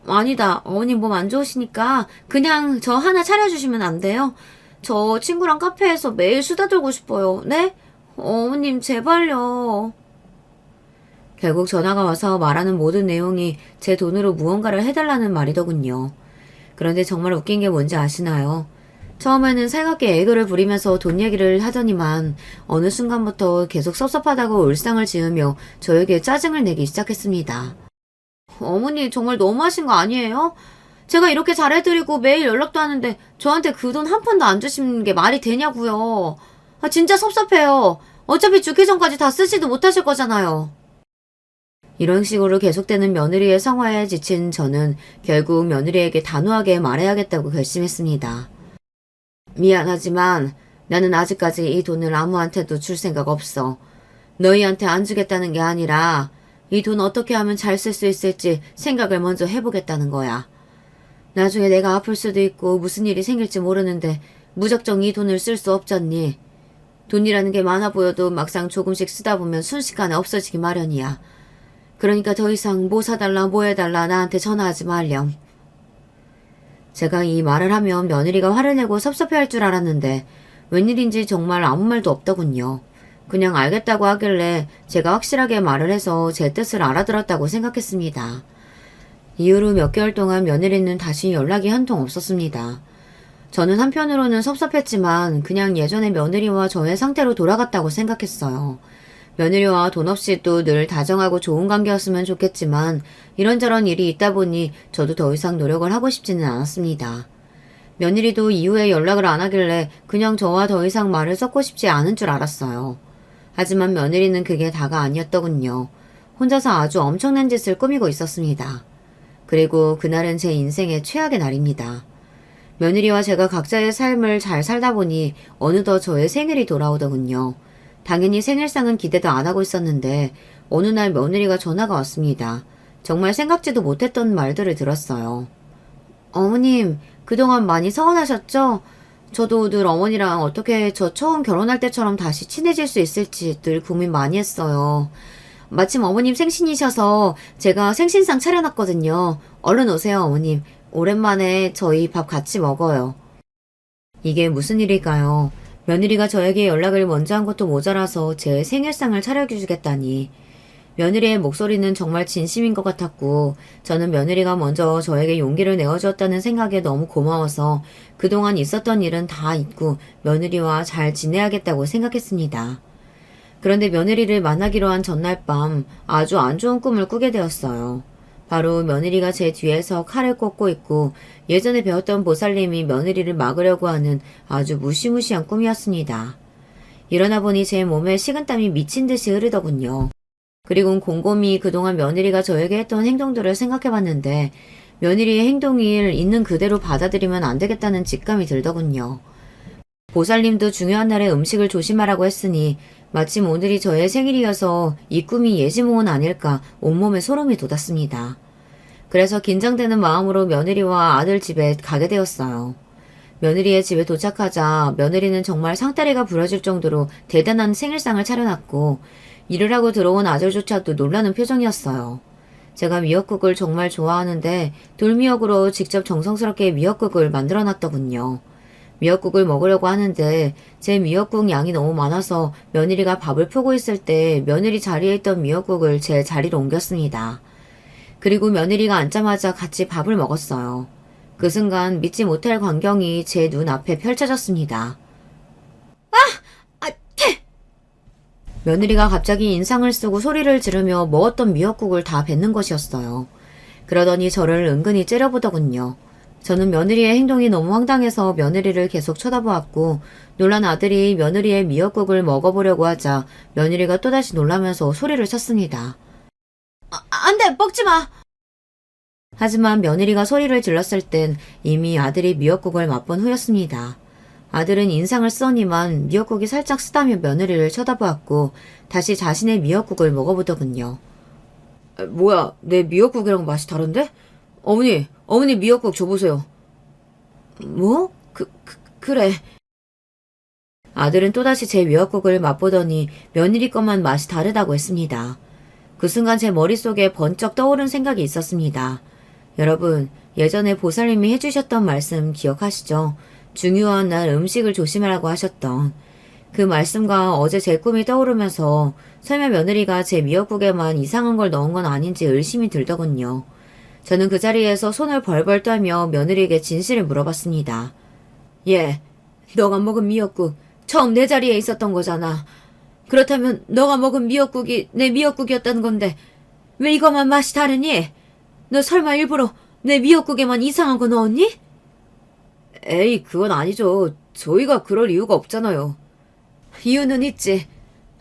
Speaker 1: 아니다. 어머님 몸 안 좋으시니까 그냥 저 하나 차려주시면 안 돼요? 저 친구랑 카페에서 매일 수다 떨고 싶어요. 네? 어머님, 제발요. 결국 전화가 와서 말하는 모든 내용이 제 돈으로 무언가를 해달라는 말이더군요. 그런데 정말 웃긴 게 뭔지 아시나요? 처음에는 살갑게 애교를 부리면서 돈 얘기를 하더니만 어느 순간부터 계속 섭섭하다고 울상을 지으며 저에게 짜증을 내기 시작했습니다. 어머니 정말 너무하신 거 아니에요? 제가 이렇게 잘해드리고 매일 연락도 하는데 저한테 그 돈 한 푼도 안 주시는 게 말이 되냐고요. 진짜 섭섭해요. 어차피 죽기 전까지 다 쓰지도 못하실 거잖아요. 이런 식으로 계속되는 며느리의 성화에 지친 저는 결국 며느리에게 단호하게 말해야겠다고 결심했습니다. 미안하지만 나는 아직까지 이 돈을 아무한테도 줄 생각 없어. 너희한테 안 주겠다는 게 아니라 이 돈 어떻게 하면 잘 쓸 수 있을지 생각을 먼저 해보겠다는 거야. 나중에 내가 아플 수도 있고 무슨 일이 생길지 모르는데 무작정 이 돈을 쓸 수 없잖니. 돈이라는 게 많아 보여도 막상 조금씩 쓰다 보면 순식간에 없어지기 마련이야. 그러니까 더 이상 뭐 사달라 뭐 해달라 나한테 전화하지 말렴. 제가 이 말을 하면 며느리가 화를 내고 섭섭해할 줄 알았는데 웬일인지 정말 아무 말도 없더군요. 그냥 알겠다고 하길래 제가 확실하게 말을 해서 제 뜻을 알아들었다고 생각했습니다. 이후로 몇 개월 동안 며느리는 다시 연락이 한 통 없었습니다. 저는 한편으로는 섭섭했지만 그냥 예전의 며느리와 저의 상태로 돌아갔다고 생각했어요. 며느리와 돈 없이도 늘 다정하고 좋은 관계였으면 좋겠지만 이런저런 일이 있다 보니 저도 더 이상 노력을 하고 싶지는 않았습니다. 며느리도 이후에 연락을 안 하길래 그냥 저와 더 이상 말을 섞고 싶지 않은 줄 알았어요. 하지만 며느리는 그게 다가 아니었더군요. 혼자서 아주 엄청난 짓을 꾸미고 있었습니다. 그리고 그날은 제 인생의 최악의 날입니다. 며느리와 제가 각자의 삶을 잘 살다 보니 어느덧 저의 생일이 돌아오더군요. 당연히 생일상은 기대도 안 하고 있었는데 어느 날 며느리가 전화가 왔습니다. 정말 생각지도 못했던 말들을 들었어요. 어머님, 그동안 많이 서운하셨죠? 저도 늘 어머니랑 어떻게 저 처음 결혼할 때처럼 다시 친해질 수 있을지 늘 고민 많이 했어요. 마침 어머님 생신이셔서 제가 생신상 차려놨거든요. 얼른 오세요, 어머님. 오랜만에 저희 밥 같이 먹어요. 이게 무슨 일일까요? 며느리가 저에게 연락을 먼저 한 것도 모자라서 제 생일상을 차려주겠다니. 며느리의 목소리는 정말 진심인 것 같았고 저는 며느리가 먼저 저에게 용기를 내어주었다는 생각에 너무 고마워서 그동안 있었던 일은 다 잊고 며느리와 잘 지내야겠다고 생각했습니다. 그런데 며느리를 만나기로 한 전날 밤 아주 안 좋은 꿈을 꾸게 되었어요. 바로 며느리가 제 뒤에서 칼을 꽂고 있고 예전에 배웠던 보살님이 며느리를 막으려고 하는 아주 무시무시한 꿈이었습니다. 일어나 보니 제 몸에 식은땀이 미친 듯이 흐르더군요. 그리고 곰곰이 그동안 며느리가 저에게 했던 행동들을 생각해봤는데 며느리의 행동을 있는 그대로 받아들이면 안 되겠다는 직감이 들더군요. 보살님도 중요한 날에 음식을 조심하라고 했으니 마침 오늘이 저의 생일이어서 이 꿈이 예지몽은 아닐까 온몸에 소름이 돋았습니다. 그래서 긴장되는 마음으로 며느리와 아들 집에 가게 되었어요. 며느리의 집에 도착하자 며느리는 정말 상다리가 부러질 정도로 대단한 생일상을 차려놨고 일을 하고 들어온 아들조차도 놀라는 표정이었어요. 제가 미역국을 정말 좋아하는데 돌미역으로 직접 정성스럽게 미역국을 만들어놨더군요. 미역국을 먹으려고 하는데 제 미역국 양이 너무 많아서 며느리가 밥을 푸고 있을 때 며느리 자리에 있던 미역국을 제 자리로 옮겼습니다. 그리고 며느리가 앉자마자 같이 밥을 먹었어요. 그 순간 믿지 못할 광경이 제 눈앞에 펼쳐졌습니다. 며느리가 갑자기 인상을 쓰고 소리를 지르며 먹었던 미역국을 다 뱉는 것이었어요. 그러더니 저를 은근히 째려보더군요. 저는 며느리의 행동이 너무 황당해서 며느리를 계속 쳐다보았고 놀란 아들이 며느리의 미역국을 먹어보려고 하자 며느리가 또다시 놀라면서 소리를 쳤습니다. 안 돼! 먹지 마! 하지만 며느리가 소리를 질렀을 땐 이미 아들이 미역국을 맛본 후였습니다. 아들은 인상을 쓰더니만 미역국이 살짝 쓰다며 며느리를 쳐다보았고 다시 자신의 미역국을 먹어보더군요. 뭐야, 내 미역국이랑 맛이 다른데? 어머니 미역국 줘보세요. 뭐? 그래. 아들은 또다시 제 미역국을 맛보더니 며느리 것만 맛이 다르다고 했습니다. 그 순간 제 머릿속에 번쩍 떠오른 생각이 있었습니다. 여러분, 예전에 보살님이 해주셨던 말씀 기억하시죠? 중요한 날 음식을 조심하라고 하셨던 그 말씀과 어제 제 꿈이 떠오르면서 설마 며느리가 제 미역국에만 이상한 걸 넣은 건 아닌지 의심이 들더군요. 저는 그 자리에서 손을 벌벌 떨며 며느리에게 진실을 물어봤습니다. 예, 너가 먹은 미역국 처음 내 자리에 있었던 거잖아. 그렇다면 너가 먹은 미역국이 내 미역국이었다는 건데 왜 이것만 맛이 다르니? 너 설마 일부러 내 미역국에만 이상한 거 넣었니? 에이, 그건 아니죠. 저희가 그럴 이유가 없잖아요. 이유는 있지.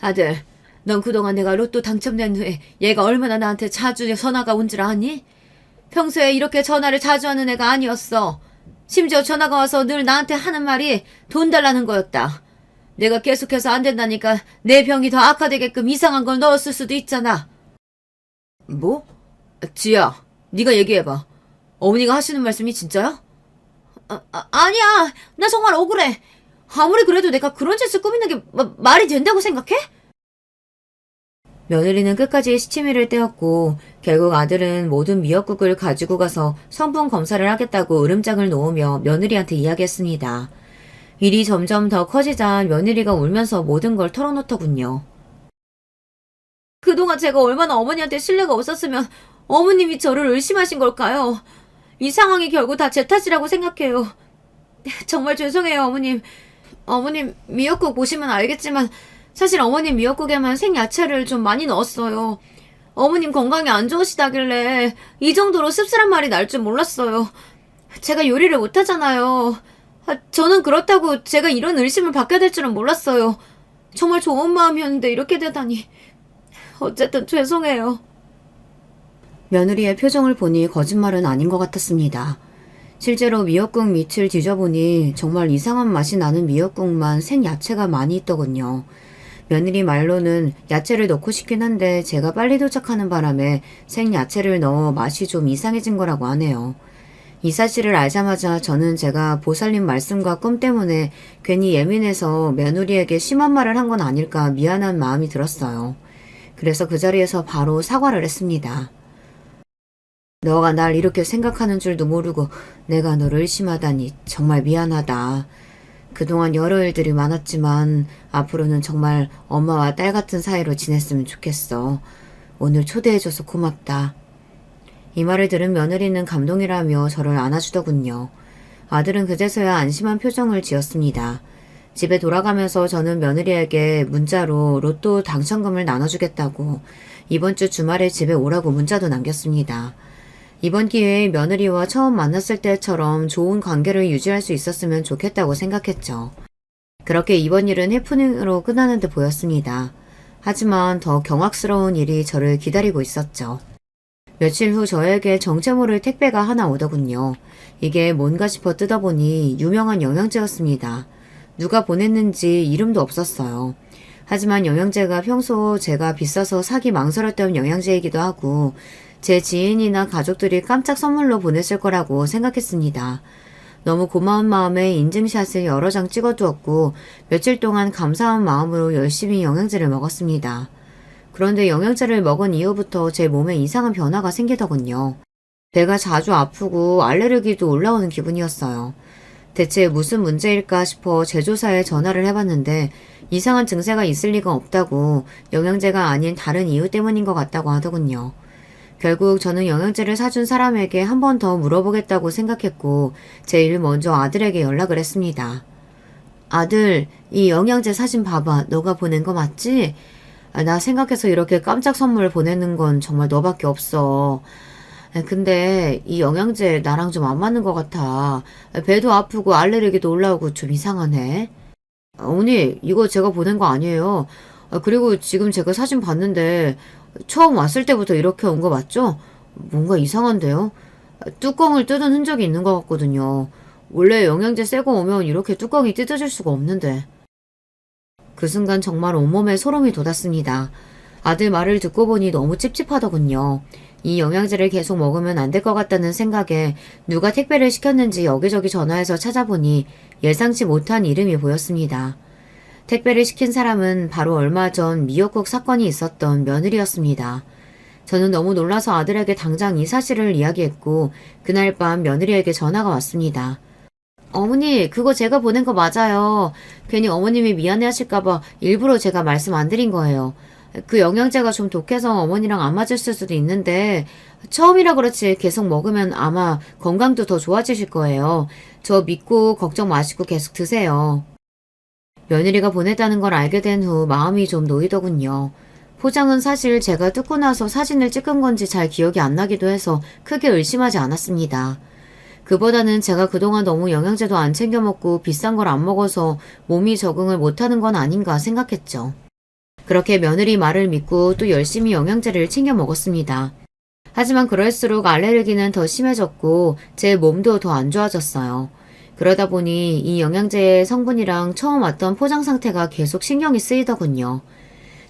Speaker 1: 아들, 넌 그동안 내가 로또 당첨된 후에 얘가 얼마나 나한테 자주 전화가 온 줄 아니? 평소에 이렇게 전화를 자주 하는 애가 아니었어. 심지어 전화가 와서 늘 나한테 하는 말이 돈 달라는 거였다. 내가 계속해서 안 된다니까 내 병이 더 악화되게끔 이상한 걸 넣었을 수도 있잖아. 뭐? 지야, 네가 얘기해봐. 어머니가 하시는 말씀이 진짜야? 아니야. 나 정말 억울해. 아무리 그래도 내가 그런 짓을 꾸미는 게 말이 된다고 생각해? 며느리는 끝까지 시치미를 떼었고 결국 아들은 모든 미역국을 가지고 가서 성분 검사를 하겠다고 으름장을 놓으며 며느리한테 이야기했습니다. 일이 점점 더 커지자 며느리가 울면서 모든 걸 털어놓더군요. 그동안 제가 얼마나 어머니한테 신뢰가 없었으면 어머님이 저를 의심하신 걸까요? 이 상황이 결국 다 제 탓이라고 생각해요. 정말 죄송해요, 어머님. 어머님 미역국 보시면 알겠지만 사실 어머님 미역국에만 생야채를 좀 많이 넣었어요. 어머님 건강이 안 좋으시다길래 이 정도로 씁쓸한 말이 날 줄 몰랐어요. 제가 요리를 못하잖아요. 저는 그렇다고 제가 이런 의심을 받게 될 줄은 몰랐어요. 정말 좋은 마음이었는데 이렇게 되다니. 어쨌든 죄송해요. 며느리의 표정을 보니 거짓말은 아닌 것 같았습니다. 실제로 미역국 밑을 뒤져보니 정말 이상한 맛이 나는 미역국만 생야채가 많이 있더군요. 며느리 말로는 야채를 넣고 싶긴 한데 제가 빨리 도착하는 바람에 생야채를 넣어 맛이 좀 이상해진 거라고 하네요. 이 사실을 알자마자 저는 제가 보살님 말씀과 꿈 때문에 괜히 예민해서 며느리에게 심한 말을 한 건 아닐까 미안한 마음이 들었어요. 그래서 그 자리에서 바로 사과를 했습니다. 너가 날 이렇게 생각하는 줄도 모르고 내가 너를 의심하다니 정말 미안하다. 그동안 여러 일들이 많았지만 앞으로는 정말 엄마와 딸 같은 사이로 지냈으면 좋겠어. 오늘 초대해줘서 고맙다. 이 말을 들은 며느리는 감동이라며 저를 안아주더군요. 아들은 그제서야 안심한 표정을 지었습니다. 집에 돌아가면서 저는 며느리에게 문자로 로또 당첨금을 나눠주겠다고 이번 주 주말에 집에 오라고 문자도 남겼습니다. 이번 기회에 며느리와 처음 만났을 때처럼 좋은 관계를 유지할 수 있었으면 좋겠다고 생각했죠. 그렇게 이번 일은 해프닝으로 끝나는 듯 보였습니다. 하지만 더 경악스러운 일이 저를 기다리고 있었죠. 며칠 후 저에게 정체 모를 택배가 하나 오더군요. 이게 뭔가 싶어 뜯어보니 유명한 영양제였습니다. 누가 보냈는지 이름도 없었어요. 하지만 영양제가 평소 제가 비싸서 사기 망설였던 영양제이기도 하고 제 지인이나 가족들이 깜짝 선물로 보냈을 거라고 생각했습니다. 너무 고마운 마음에 인증샷을 여러 장 찍어두었고 며칠 동안 감사한 마음으로 열심히 영양제를 먹었습니다. 그런데 영양제를 먹은 이후부터 제 몸에 이상한 변화가 생기더군요. 배가 자주 아프고 알레르기도 올라오는 기분이었어요. 대체 무슨 문제일까 싶어 제조사에 전화를 해봤는데 이상한 증세가 있을 리가 없다고 영양제가 아닌 다른 이유 때문인 것 같다고 하더군요. 결국 저는 영양제를 사준 사람에게 한 번 더 물어보겠다고 생각했고 제일 먼저 아들에게 연락을 했습니다. 아들, 이 영양제 사진 봐봐. 너가 보낸 거 맞지? 나 생각해서 이렇게 깜짝 선물 보내는 건 정말 너밖에 없어. 근데 이 영양제 나랑 좀 안 맞는 것 같아. 배도 아프고 알레르기도 올라오고 좀 이상하네. 어머니, 이거 제가 보낸 거 아니에요. 그리고 지금 제가 사진 봤는데 처음 왔을 때부터 이렇게 온 거 맞죠? 뭔가 이상한데요? 뚜껑을 뜯은 흔적이 있는 것 같거든요. 원래 영양제 새거 오면 이렇게 뚜껑이 뜯어질 수가 없는데. 그 순간 정말 온몸에 소름이 돋았습니다. 아들 말을 듣고 보니 너무 찝찝하더군요. 이 영양제를 계속 먹으면 안 될 것 같다는 생각에 누가 택배를 시켰는지 여기저기 전화해서 찾아보니 예상치 못한 이름이 보였습니다. 택배를 시킨 사람은 바로 얼마 전 미역국 사건이 있었던 며느리였습니다. 저는 너무 놀라서 아들에게 당장 이 사실을 이야기했고 그날 밤 며느리에게 전화가 왔습니다. 어머니, 그거 제가 보낸 거 맞아요. 괜히 어머님이 미안해하실까봐 일부러 제가 말씀 안 드린 거예요. 그 영양제가 좀 독해서 어머니랑 안 맞을 수도 있는데 처음이라 그렇지 계속 먹으면 아마 건강도 더 좋아지실 거예요. 저 믿고 걱정 마시고 계속 드세요. 며느리가 보냈다는 걸 알게 된 후 마음이 좀 놓이더군요. 포장은 사실 제가 뜯고 나서 사진을 찍은 건지 잘 기억이 안 나기도 해서 크게 의심하지 않았습니다. 그보다는 제가 그동안 너무 영양제도 안 챙겨 먹고 비싼 걸 안 먹어서 몸이 적응을 못하는 건 아닌가 생각했죠. 그렇게 며느리 말을 믿고 또 열심히 영양제를 챙겨 먹었습니다. 하지만 그럴수록 알레르기는 더 심해졌고 제 몸도 더 안 좋아졌어요. 그러다 보니 이 영양제의 성분이랑 처음 왔던 포장 상태가 계속 신경이 쓰이더군요.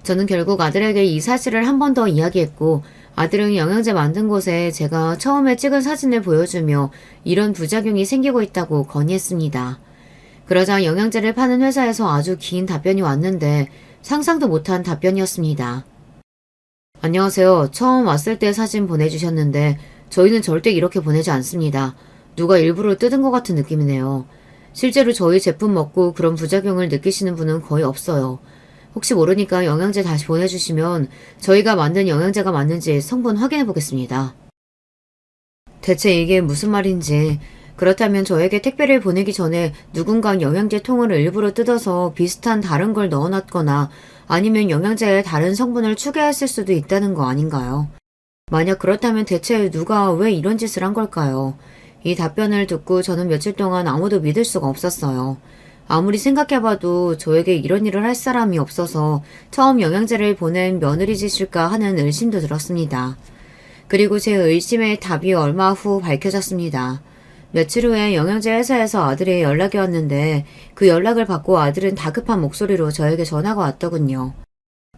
Speaker 1: 저는 결국 아들에게 이 사실을 한 번 더 이야기했고 아들은 영양제 만든 곳에 제가 처음에 찍은 사진을 보여주며 이런 부작용이 생기고 있다고 건의했습니다. 그러자 영양제를 파는 회사에서 아주 긴 답변이 왔는데 상상도 못한 답변이었습니다. 안녕하세요. 처음 왔을 때 사진 보내주셨는데 저희는 절대 이렇게 보내지 않습니다. 누가 일부러 뜯은 것 같은 느낌이네요. 실제로 저희 제품 먹고 그런 부작용을 느끼시는 분은 거의 없어요. 혹시 모르니까 영양제 다시 보내주시면 저희가 만든 영양제가 맞는지 성분 확인해 보겠습니다. 대체 이게 무슨 말인지, 그렇다면 저에게 택배를 보내기 전에 누군가 영양제 통을 일부러 뜯어서 비슷한 다른 걸 넣어놨거나 아니면 영양제에 다른 성분을 추가했을 수도 있다는 거 아닌가요? 만약 그렇다면 대체 누가 왜 이런 짓을 한 걸까요? 이 답변을 듣고 저는 며칠 동안 아무도 믿을 수가 없었어요. 아무리 생각해봐도 저에게 이런 일을 할 사람이 없어서 처음 영양제를 보낸 며느리 짓일까 하는 의심도 들었습니다. 그리고 제 의심의 답이 얼마 후 밝혀졌습니다. 며칠 후에 영양제 회사에서 아들의 연락이 왔는데 그 연락을 받고 아들은 다급한 목소리로 저에게 전화가 왔더군요.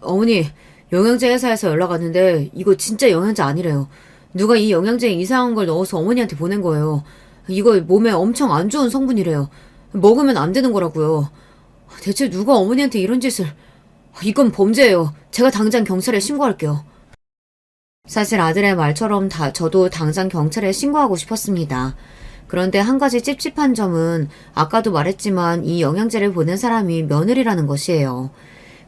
Speaker 1: 어머니, 영양제 회사에서 연락 왔는데 이거 진짜 영양제 아니래요. 누가 이 영양제에 이상한 걸 넣어서 어머니한테 보낸 거예요. 이거 몸에 엄청 안 좋은 성분이래요. 먹으면 안 되는 거라고요. 대체 누가 어머니한테 이런 짓을... 이건 범죄예요. 제가 당장 경찰에 신고할게요. 사실 아들의 말처럼 저도 당장 경찰에 신고하고 싶었습니다. 그런데 한 가지 찝찝한 점은 아까도 말했지만 이 영양제를 보낸 사람이 며느리라는 것이에요.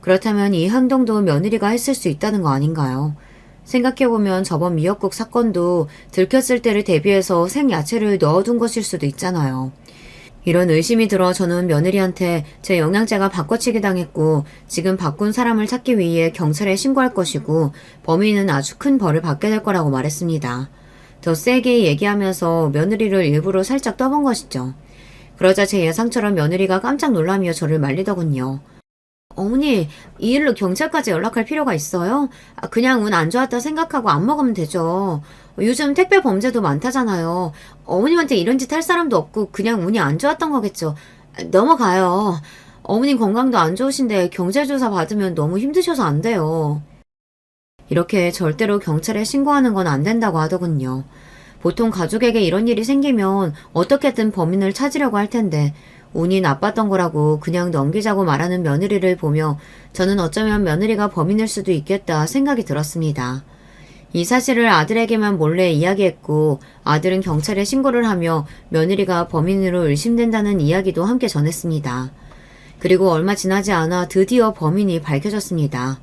Speaker 1: 그렇다면 이 행동도 며느리가 했을 수 있다는 거 아닌가요? 생각해보면 저번 미역국 사건도 들켰을 때를 대비해서 생야채를 넣어둔 것일 수도 있잖아요. 이런 의심이 들어 저는 며느리한테 제 영양제가 바꿔치기 당했고 지금 바꾼 사람을 찾기 위해 경찰에 신고할 것이고 범인은 아주 큰 벌을 받게 될 거라고 말했습니다. 더 세게 얘기하면서 며느리를 일부러 살짝 떠본 것이죠. 그러자 제 예상처럼 며느리가 깜짝 놀라며 저를 말리더군요. 어머니, 이 일로 경찰까지 연락할 필요가 있어요? 그냥 운 안 좋았다 생각하고 안 먹으면 되죠. 요즘 택배 범죄도 많다잖아요. 어머님한테 이런 짓 할 사람도 없고 그냥 운이 안 좋았던 거겠죠. 넘어가요. 어머님 건강도 안 좋으신데 경찰조사 받으면 너무 힘드셔서 안 돼요. 이렇게 절대로 경찰에 신고하는 건 안 된다고 하더군요. 보통 가족에게 이런 일이 생기면 어떻게든 범인을 찾으려고 할 텐데 운이 나빴던 거라고 그냥 넘기자고 말하는 며느리를 보며 저는 어쩌면 며느리가 범인일 수도 있겠다 생각이 들었습니다. 이 사실을 아들에게만 몰래 이야기했고 아들은 경찰에 신고를 하며 며느리가 범인으로 의심된다는 이야기도 함께 전했습니다. 그리고 얼마 지나지 않아 드디어 범인이 밝혀졌습니다.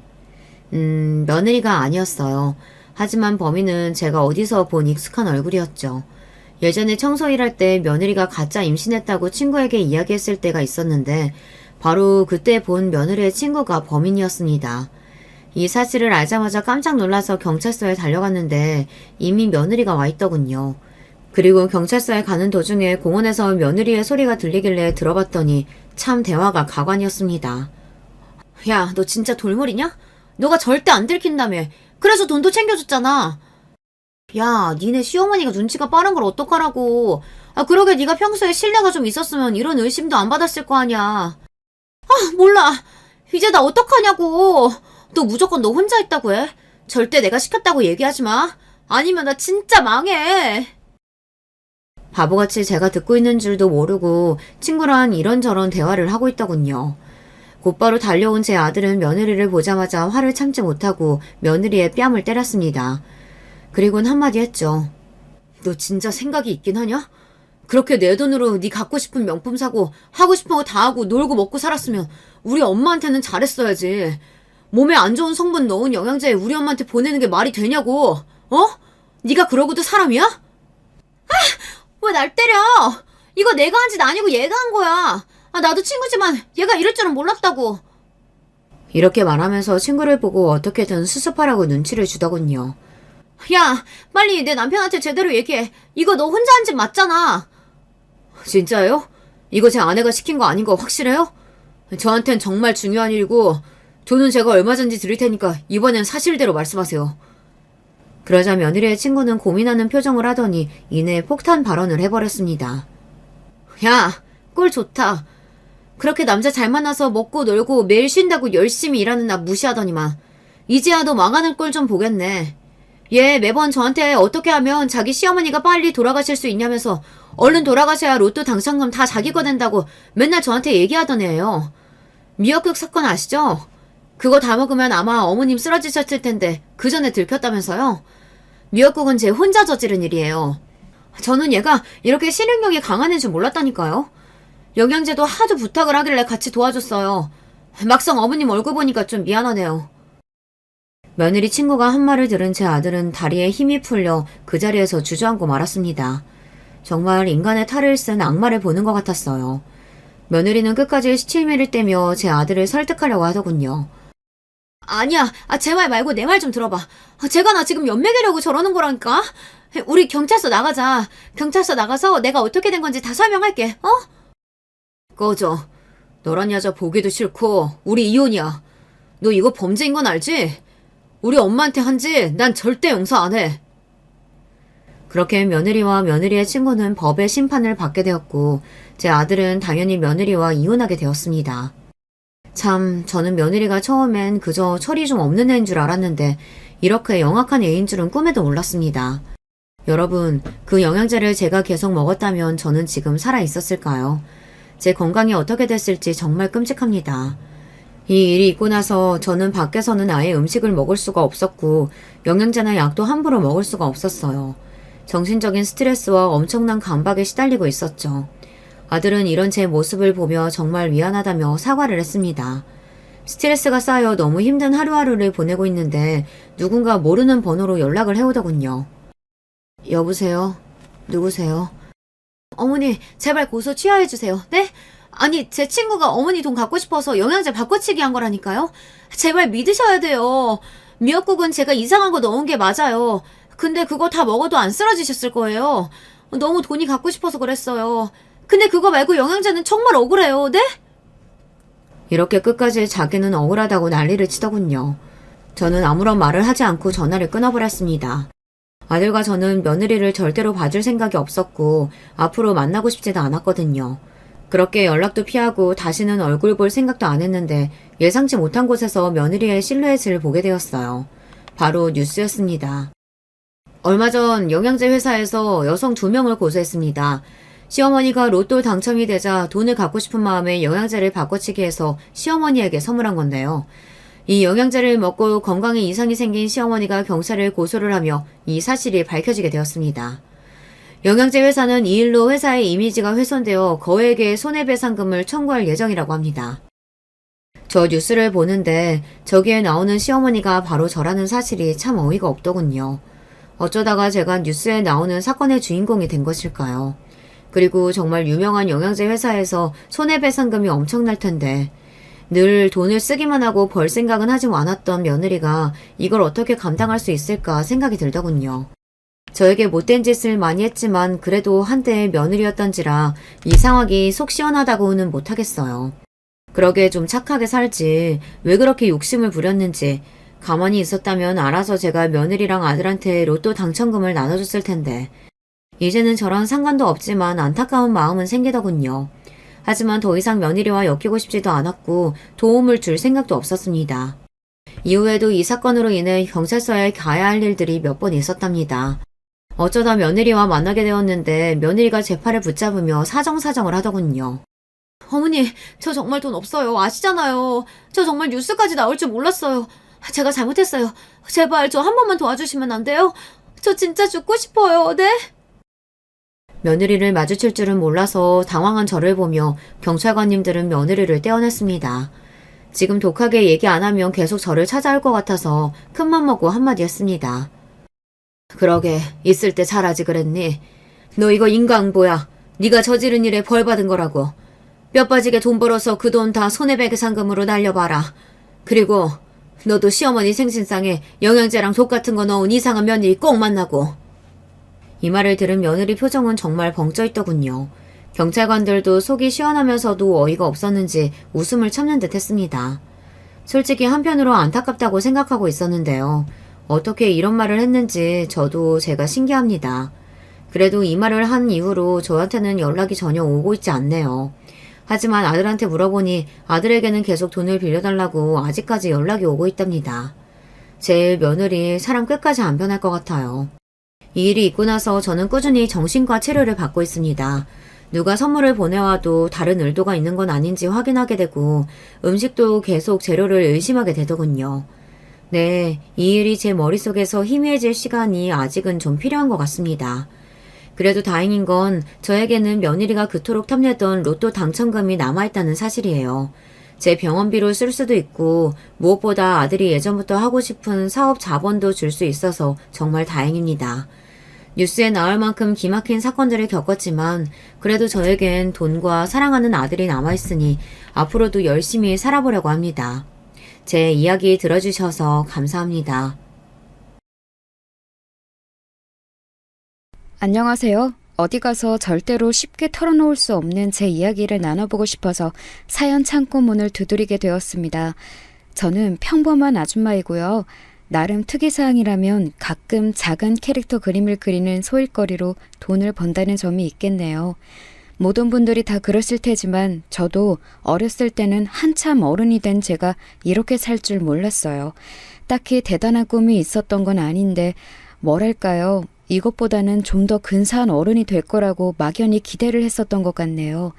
Speaker 1: 며느리가 아니었어요. 하지만 범인은 제가 어디서 본 익숙한 얼굴이었죠. 예전에 청소 일할 때 며느리가 가짜 임신했다고 친구에게 이야기했을 때가 있었는데 바로 그때 본 며느리의 친구가 범인이었습니다. 이 사실을 알자마자 깜짝 놀라서 경찰서에 달려갔는데 이미 며느리가 와 있더군요. 그리고 경찰서에 가는 도중에 공원에서 며느리의 소리가 들리길래 들어봤더니 참 대화가 가관이었습니다. 야, 너 진짜 돌머리냐? 너가 절대 안 들킨다며. 그래서 돈도 챙겨줬잖아. 야, 니네 시어머니가 눈치가 빠른 걸 어떡하라고. 아, 그러게 네가 평소에 신뢰가 좀 있었으면 이런 의심도 안 받았을 거 아니야. 몰라. 이제 나 어떡하냐고. 너 무조건 너 혼자 있다고 해. 절대 내가 시켰다고 얘기하지 마. 아니면 나 진짜 망해. 바보같이 제가 듣고 있는 줄도 모르고 친구랑 이런저런 대화를 하고 있더군요. 곧바로 달려온 제 아들은 며느리를 보자마자 화를 참지 못하고 며느리의 뺨을 때렸습니다. 그리곤 한마디 했죠. 너 진짜 생각이 있긴 하냐? 그렇게 내 돈으로 네 갖고 싶은 명품 사고 하고 싶은 거 다 하고 놀고 먹고 살았으면 우리 엄마한테는 잘했어야지. 몸에 안 좋은 성분 넣은 영양제 우리 엄마한테 보내는 게 말이 되냐고. 어? 네가 그러고도 사람이야? 왜 날 때려? 이거 내가 한 짓 아니고 얘가 한 거야. 나도 친구지만 얘가 이럴 줄은 몰랐다고. 이렇게 말하면서 친구를 보고 어떻게든 수습하라고 눈치를 주더군요. 야, 빨리 내 남편한테 제대로 얘기해. 이거 너 혼자 한 짓 맞잖아. 진짜요? 이거 제 아내가 시킨 거 아닌 거 확실해요? 저한텐 정말 중요한 일이고 돈은 제가 얼마든지 드릴 테니까 이번엔 사실대로 말씀하세요. 그러자 며느리의 친구는 고민하는 표정을 하더니 이내 폭탄 발언을 해버렸습니다. 야, 꼴 좋다. 그렇게 남자 잘 만나서 먹고 놀고 매일 쉰다고 열심히 일하는 나 무시하더니만 이제야 너 망하는 꼴 좀 보겠네. 얘 매번 저한테 어떻게 하면 자기 시어머니가 빨리 돌아가실 수 있냐면서 얼른 돌아가셔야 로또 당첨금 다 자기 거 된다고 맨날 저한테 얘기하던 애예요. 미역국 사건 아시죠? 그거 다 먹으면 아마 어머님 쓰러지셨을 텐데 그 전에 들켰다면서요? 미역국은 제 혼자 저지른 일이에요. 저는 얘가 이렇게 실행력이 강한 애인 줄 몰랐다니까요. 영양제도 하도 부탁을 하길래 같이 도와줬어요. 막상 어머님 얼굴 보니까 좀 미안하네요. 며느리 친구가 한 말을 들은 제 아들은 다리에 힘이 풀려 그 자리에서 주저앉고 말았습니다. 정말 인간의 탈을 쓴 악마를 보는 것 같았어요. 며느리는 끝까지 시치미를 떼며 제 아들을 설득하려고 하더군요. 아니야, 제 말 말고 내 말 좀 들어봐. 제가 나 지금 연맥이려고 저러는 거라니까. 우리 경찰서 나가자. 경찰서 나가서 내가 어떻게 된 건지 다 설명할게. 어? 꺼져. 너란 여자 보기도 싫고 우리 이혼이야. 너 이거 범죄인 건 알지? 우리 엄마한테 한지 난 절대 용서 안 해. 그렇게 며느리와 며느리의 친구는 법의 심판을 받게 되었고 제 아들은 당연히 며느리와 이혼하게 되었습니다. 참, 저는 며느리가 처음엔 그저 철이 좀 없는 애인 줄 알았는데 이렇게 영악한 애인 줄은 꿈에도 몰랐습니다. 여러분, 그 영양제를 제가 계속 먹었다면 저는 지금 살아 있었을까요? 제 건강이 어떻게 됐을지 정말 끔찍합니다. 이 일이 있고 나서 저는 밖에서는 아예 음식을 먹을 수가 없었고 영양제나 약도 함부로 먹을 수가 없었어요. 정신적인 스트레스와 엄청난 강박에 시달리고 있었죠. 아들은 이런 제 모습을 보며 정말 미안하다며 사과를 했습니다. 스트레스가 쌓여 너무 힘든 하루하루를 보내고 있는데 누군가 모르는 번호로 연락을 해오더군요. 여보세요? 누구세요? 어머니, 제발 고소 취하해주세요. 네? 아니, 제 친구가 어머니 돈 갖고 싶어서 영양제 바꿔치기 한 거라니까요? 제발 믿으셔야 돼요. 미역국은 제가 이상한 거 넣은 게 맞아요. 근데 그거 다 먹어도 안 쓰러지셨을 거예요. 너무 돈이 갖고 싶어서 그랬어요. 근데 그거 말고 영양제는 정말 억울해요. 네? 이렇게 끝까지 자기는 억울하다고 난리를 치더군요. 저는 아무런 말을 하지 않고 전화를 끊어버렸습니다. 아들과 저는 며느리를 절대로 봐줄 생각이 없었고 앞으로 만나고 싶지도 않았거든요. 그렇게 연락도 피하고 다시는 얼굴 볼 생각도 안 했는데 예상치 못한 곳에서 며느리의 실루엣을 보게 되었어요. 바로 뉴스였습니다. 얼마 전 영양제 회사에서 여성 2명을 고소했습니다. 시어머니가 로또 당첨이 되자 돈을 갖고 싶은 마음에 영양제를 바꿔치기 해서 시어머니에게 선물한 건데요. 이 영양제를 먹고 건강에 이상이 생긴 시어머니가 경찰을 고소를 하며 이 사실이 밝혀지게 되었습니다. 영양제 회사는 이 일로 회사의 이미지가 훼손되어 거액의 손해배상금을 청구할 예정이라고 합니다. 저 뉴스를 보는데 저기에 나오는 시어머니가 바로 저라는 사실이 참 어이가 없더군요. 어쩌다가 제가 뉴스에 나오는 사건의 주인공이 된 것일까요? 그리고 정말 유명한 영양제 회사에서 손해배상금이 엄청날 텐데 늘 돈을 쓰기만 하고 벌 생각은 하지 않았던 며느리가 이걸 어떻게 감당할 수 있을까 생각이 들더군요. 저에게 못된 짓을 많이 했지만 그래도 한때의 며느리였던지라 이 상황이 속 시원하다고는 못하겠어요. 그러게 좀 착하게 살지 왜 그렇게 욕심을 부렸는지 가만히 있었다면 알아서 제가 며느리랑 아들한테 로또 당첨금을 나눠줬을 텐데 이제는 저랑 상관도 없지만 안타까운 마음은 생기더군요. 하지만 더 이상 며느리와 엮이고 싶지도 않았고 도움을 줄 생각도 없었습니다. 이후에도 이 사건으로 인해 경찰서에 가야 할 일들이 몇 번 있었답니다. 어쩌다 며느리와 만나게 되었는데 며느리가 제 팔을 붙잡으며 사정사정을 하더군요. 어머니, 저 정말 돈 없어요. 아시잖아요. 저 정말 뉴스까지 나올 줄 몰랐어요. 제가 잘못했어요. 제발 저 한 번만 도와주시면 안 돼요? 저 진짜 죽고 싶어요. 네? 며느리를 마주칠 줄은 몰라서 당황한 저를 보며 경찰관님들은 며느리를 떼어냈습니다. 지금 독하게 얘기 안 하면 계속 저를 찾아올 것 같아서 큰맘 먹고 한마디 했습니다. 그러게 있을 때 잘하지 그랬니? 너 이거 인과응보야. 네가 저지른 일에 벌 받은 거라고. 뼈 빠지게 돈 벌어서 그 돈 다 손해배기 상금으로 날려봐라. 그리고 너도 시어머니 생신상에 영양제랑 독 같은 거 넣은 이상한 며느리 꼭 만나고. 이 말을 들은 며느리 표정은 정말 벙쪄 있더군요. 경찰관들도 속이 시원하면서도 어이가 없었는지 웃음을 참는 듯 했습니다. 솔직히 한편으로 안타깝다고 생각하고 있었는데요. 어떻게 이런 말을 했는지 저도 제가 신기합니다. 그래도 이 말을 한 이후로 저한테는 연락이 전혀 오고 있지 않네요. 하지만 아들한테 물어보니 아들에게는 계속 돈을 빌려달라고 아직까지 연락이 오고 있답니다. 제 며느리 사람 끝까지 안 변할 것 같아요. 이 일이 있고 나서 저는 꾸준히 정신과 치료를 받고 있습니다. 누가 선물을 보내와도 다른 의도가 있는 건 아닌지 확인하게 되고 음식도 계속 재료를 의심하게 되더군요. 네, 이 일이 제 머릿속에서 희미해질 시간이 아직은 좀 필요한 것 같습니다. 그래도 다행인 건 저에게는 며느리가 그토록 탐내던 로또 당첨금이 남아있다는 사실이에요. 제 병원비로 쓸 수도 있고 무엇보다 아들이 예전부터 하고 싶은 사업 자본도 줄 수 있어서 정말 다행입니다. 뉴스에 나올 만큼 기막힌 사건들을 겪었지만 그래도 저에겐 돈과 사랑하는 아들이 남아있으니 앞으로도 열심히 살아보려고 합니다. 제 이야기 들어주셔서 감사합니다.
Speaker 2: 안녕하세요. 어디 가서 절대로 쉽게 털어놓을 수 없는 제 이야기를 나눠보고 싶어서 사연 창고문을 두드리게 되었습니다. 저는 평범한 아줌마이고요. 나름 특이사항이라면 가끔 작은 캐릭터 그림을 그리는 소일거리로 돈을 번다는 점이 있겠네요. 모든 분들이 다 그랬을 테지만 저도 어렸을 때는 한참 어른이 된 제가 이렇게 살 줄 몰랐어요. 딱히 대단한 꿈이 있었던 건 아닌데 뭐랄까요. 이것보다는 좀 더 근사한 어른이 될 거라고 막연히 기대를 했었던 것 같네요.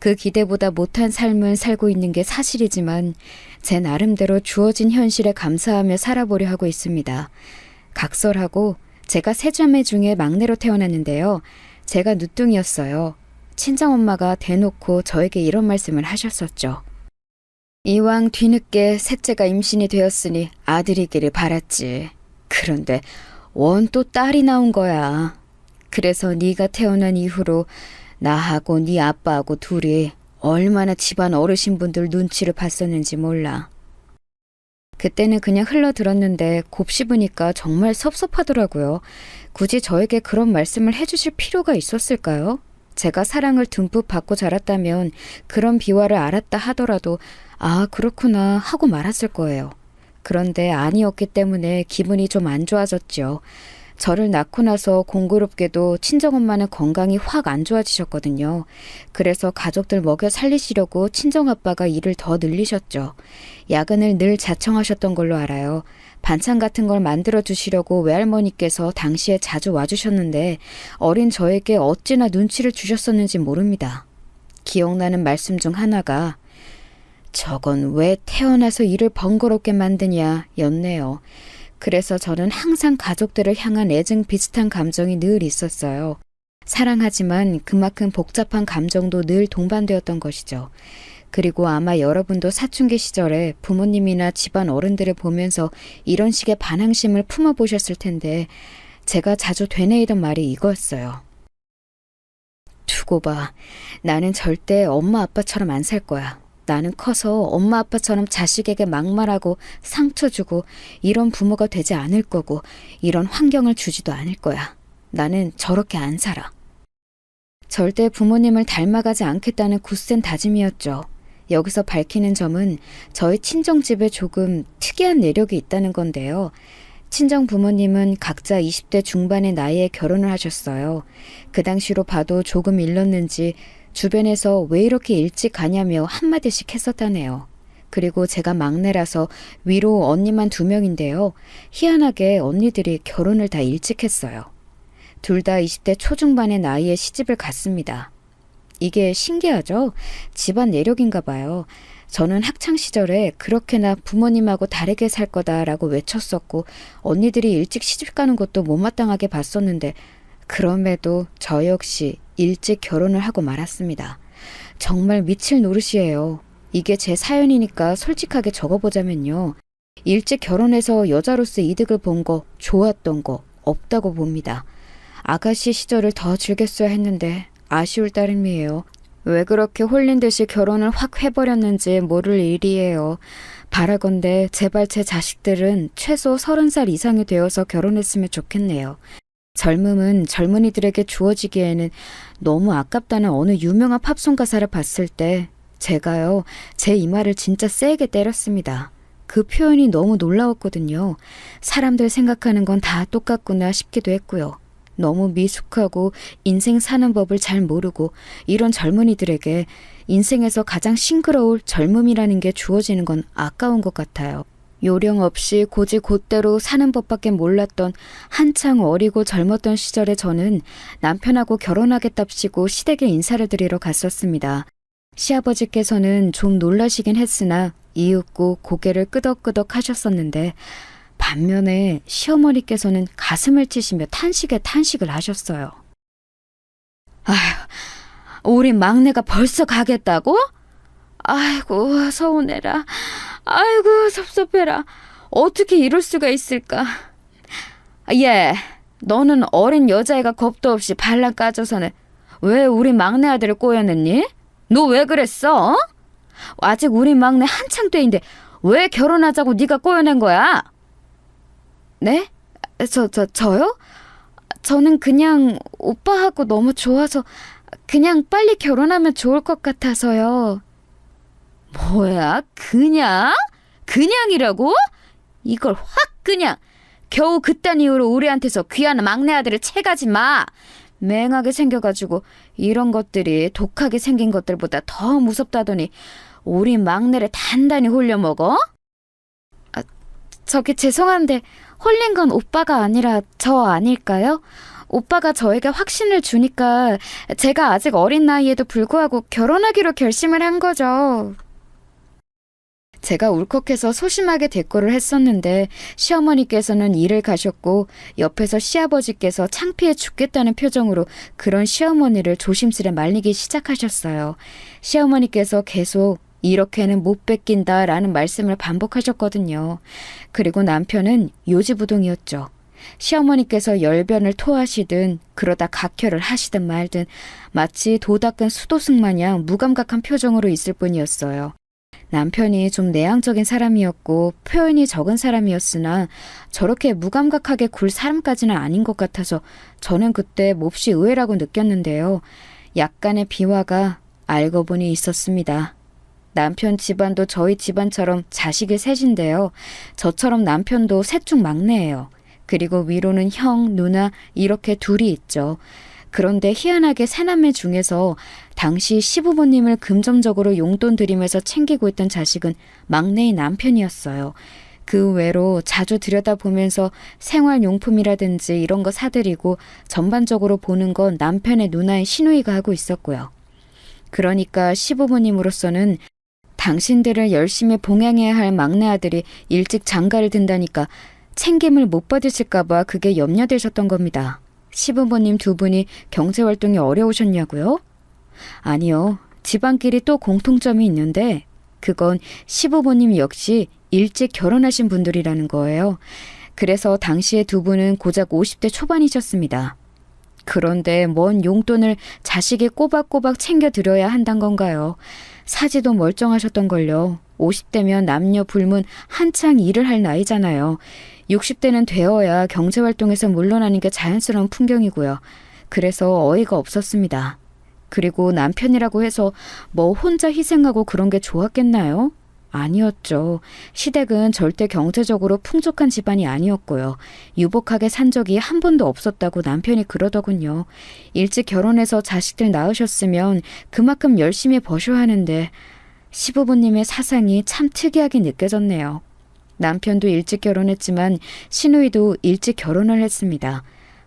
Speaker 2: 그 기대보다 못한 삶을 살고 있는 게 사실이지만 제 나름대로 주어진 현실에 감사하며 살아보려 하고 있습니다. 각설하고 제가 세 자매 중에 막내로 태어났는데요. 제가 누뚱이었어요. 친정엄마가 대놓고 저에게 이런 말씀을 하셨었죠. 이왕 뒤늦게 셋째가 임신이 되었으니 아들이기를 바랐지. 그런데 원 또 딸이 나온 거야. 그래서 네가 태어난 이후로 나하고 네 아빠하고 둘이 얼마나 집안 어르신분들 눈치를 봤었는지 몰라. 그때는 그냥 흘러들었는데 곱씹으니까 정말 섭섭하더라고요. 굳이 저에게 그런 말씀을 해주실 필요가 있었을까요? 제가 사랑을 듬뿍 받고 자랐다면 그런 비화를 알았다 하더라도 아 그렇구나 하고 말았을 거예요. 그런데 아니었기 때문에 기분이 좀 안 좋아졌죠. 저를 낳고 나서 공교롭게도 친정엄마는 건강이 확 안 좋아지셨거든요. 그래서 가족들 먹여 살리시려고 친정아빠가 일을 더 늘리셨죠. 야근을 늘 자청하셨던 걸로 알아요. 반찬 같은 걸 만들어 주시려고 외할머니께서 당시에 자주 와주셨는데 어린 저에게 어찌나 눈치를 주셨었는지 모릅니다. 기억나는 말씀 중 하나가 저건 왜 태어나서 일을 번거롭게 만드냐 였네요. 그래서 저는 항상 가족들을 향한 애증 비슷한 감정이 늘 있었어요. 사랑하지만 그만큼 복잡한 감정도 늘 동반되었던 것이죠. 그리고 아마 여러분도 사춘기 시절에 부모님이나 집안 어른들을 보면서 이런 식의 반항심을 품어보셨을 텐데 제가 자주 되뇌이던 말이 이거였어요. 두고 봐. 나는 절대 엄마 아빠처럼 안 살 거야. 나는 커서 엄마 아빠처럼 자식에게 막말하고 상처 주고 이런 부모가 되지 않을 거고 이런 환경을 주지도 않을 거야. 나는 저렇게 안 살아. 절대 부모님을 닮아가지 않겠다는 굳센 다짐이었죠. 여기서 밝히는 점은 저희 친정집에 조금 특이한 내력이 있다는 건데요. 친정 부모님은 각자 20대 중반의 나이에 결혼을 하셨어요. 그 당시로 봐도 조금 일렀는지 주변에서 왜 이렇게 일찍 가냐며 한마디씩 했었다네요. 그리고 제가 막내라서 위로 언니만 2명인데요. 희한하게 언니들이 결혼을 다 일찍 했어요. 둘 다 20대 초중반의 나이에 시집을 갔습니다. 이게 신기하죠? 집안 내력인가 봐요. 저는 학창시절에 그렇게나 부모님하고 다르게 살 거다라고 외쳤었고 언니들이 일찍 시집 가는 것도 못마땅하게 봤었는데 그럼에도 저 역시 일찍 결혼을 하고 말았습니다. 정말 미칠 노릇이에요. 이게 제 사연이니까 솔직하게 적어보자면요. 일찍 결혼해서 여자로서 이득을 본 거, 좋았던 거 없다고 봅니다. 아가씨 시절을 더 즐겼어야 했는데 아쉬울 따름이에요. 왜 그렇게 홀린 듯이 결혼을 확 해버렸는지 모를 일이에요. 바라건대 제발 제 자식들은 최소 30살 이상이 되어서 결혼했으면 좋겠네요. 젊음은 젊은이들에게 주어지기에는 너무 아깝다는 어느 유명한 팝송 가사를 봤을 때 제가요, 제 이마를 진짜 세게 때렸습니다. 그 표현이 너무 놀라웠거든요. 사람들 생각하는 건 다 똑같구나 싶기도 했고요. 너무 미숙하고 인생 사는 법을 잘 모르고 이런 젊은이들에게 인생에서 가장 싱그러울 젊음이라는 게 주어지는 건 아까운 것 같아요. 요령 없이 곧대로 사는 법밖에 몰랐던 한창 어리고 젊었던 시절에 저는 남편하고 결혼하겠답시고 시댁에 인사를 드리러 갔었습니다. 시아버지께서는 좀 놀라시긴 했으나 이윽고 고개를 끄덕끄덕 하셨었는데 반면에 시어머니께서는 가슴을 치시며 탄식을 하셨어요. 아휴, 우리 막내가 벌써 가겠다고? 아이고, 서운해라. 아이고, 섭섭해라. 어떻게 이럴 수가 있을까? 얘, 너는 어린 여자애가 겁도 없이 발랑 까져서는 왜 우리 막내 아들을 꼬여냈니? 너 왜 그랬어? 어? 아직 우리 막내 한창 때인데 왜 결혼하자고 네가 꼬여낸 거야? 네? 저요? 저는 그냥 오빠하고 너무 좋아서 그냥 빨리 결혼하면 좋을 것 같아서요. 뭐야? 그냥? 그냥이라고? 이걸 확 그냥 겨우 그딴 이유로 우리한테서 귀한 막내 아들을 채가지 마. 맹하게 생겨가지고 이런 것들이 독하게 생긴 것들보다 더 무섭다더니 우리 막내를 단단히 홀려먹어? 저기 죄송한데 홀린 건 오빠가 아니라 저 아닐까요? 오빠가 저에게 확신을 주니까 제가 아직 어린 나이에도 불구하고 결혼하기로 결심을 한 거죠. 제가 울컥해서 소심하게 대꾸를 했었는데 시어머니께서는 일을 가셨고 옆에서 시아버지께서 창피해 죽겠다는 표정으로 그런 시어머니를 조심스레 말리기 시작하셨어요. 시어머니께서 계속 이렇게는 못 뺏긴다라는 말씀을 반복하셨거든요. 그리고 남편은 요지부동이었죠. 시어머니께서 열변을 토하시든 그러다 각혈을 하시든 말든 마치 도 닦은 수도승 마냥 무감각한 표정으로 있을 뿐이었어요. 남편이 좀 내향적인 사람이었고 표현이 적은 사람이었으나 저렇게 무감각하게 굴 사람까지는 아닌 것 같아서 저는 그때 몹시 의외라고 느꼈는데요. 약간의 비화가 알고 보니 있었습니다. 남편 집안도 저희 집안처럼 자식이 셋인데요. 저처럼 남편도 셋 중 막내예요. 그리고 위로는 형, 누나 이렇게 둘이 있죠. 그런데 희한하게 새남매 중에서 당시 시부모님을 금전적으로 용돈 드리면서 챙기고 있던 자식은 막내인 남편이었어요. 그 외로 자주 들여다보면서 생활용품이라든지 이런 거 사드리고 전반적으로 보는 건 남편의 누나인 시누이가 하고 있었고요. 그러니까 시부모님으로서는 당신들을 열심히 봉양해야 할 막내 아들이 일찍 장가를 든다니까 챙김을 못 받으실까봐 그게 염려되셨던 겁니다. 시부모님 2분이 경제활동이 어려우셨냐고요? 아니요. 집안끼리 또 공통점이 있는데 그건 시부모님 역시 일찍 결혼하신 분들이라는 거예요. 그래서 당시에 2분은 고작 50대 초반이셨습니다. 그런데 뭔 용돈을 자식이 꼬박꼬박 챙겨드려야 한단 건가요? 사지도 멀쩡하셨던걸요. 50대면 남녀 불문 한창 일을 할 나이잖아요. 60대는 되어야 경제활동에서 물러나는 게 자연스러운 풍경이고요. 그래서 어이가 없었습니다. 그리고 남편이라고 해서 뭐 혼자 희생하고 그런 게 좋았겠나요? 아니었죠. 시댁은 절대 경제적으로 풍족한 집안이 아니었고요. 유복하게 산 적이 한 번도 없었다고 남편이 그러더군요. 일찍 결혼해서 자식들 낳으셨으면 그만큼 열심히 버셔야 하는데 시부모님의 사상이 참 특이하게 느껴졌네요. 남편도 일찍 결혼했지만 시누이도 일찍 결혼을 했습니다.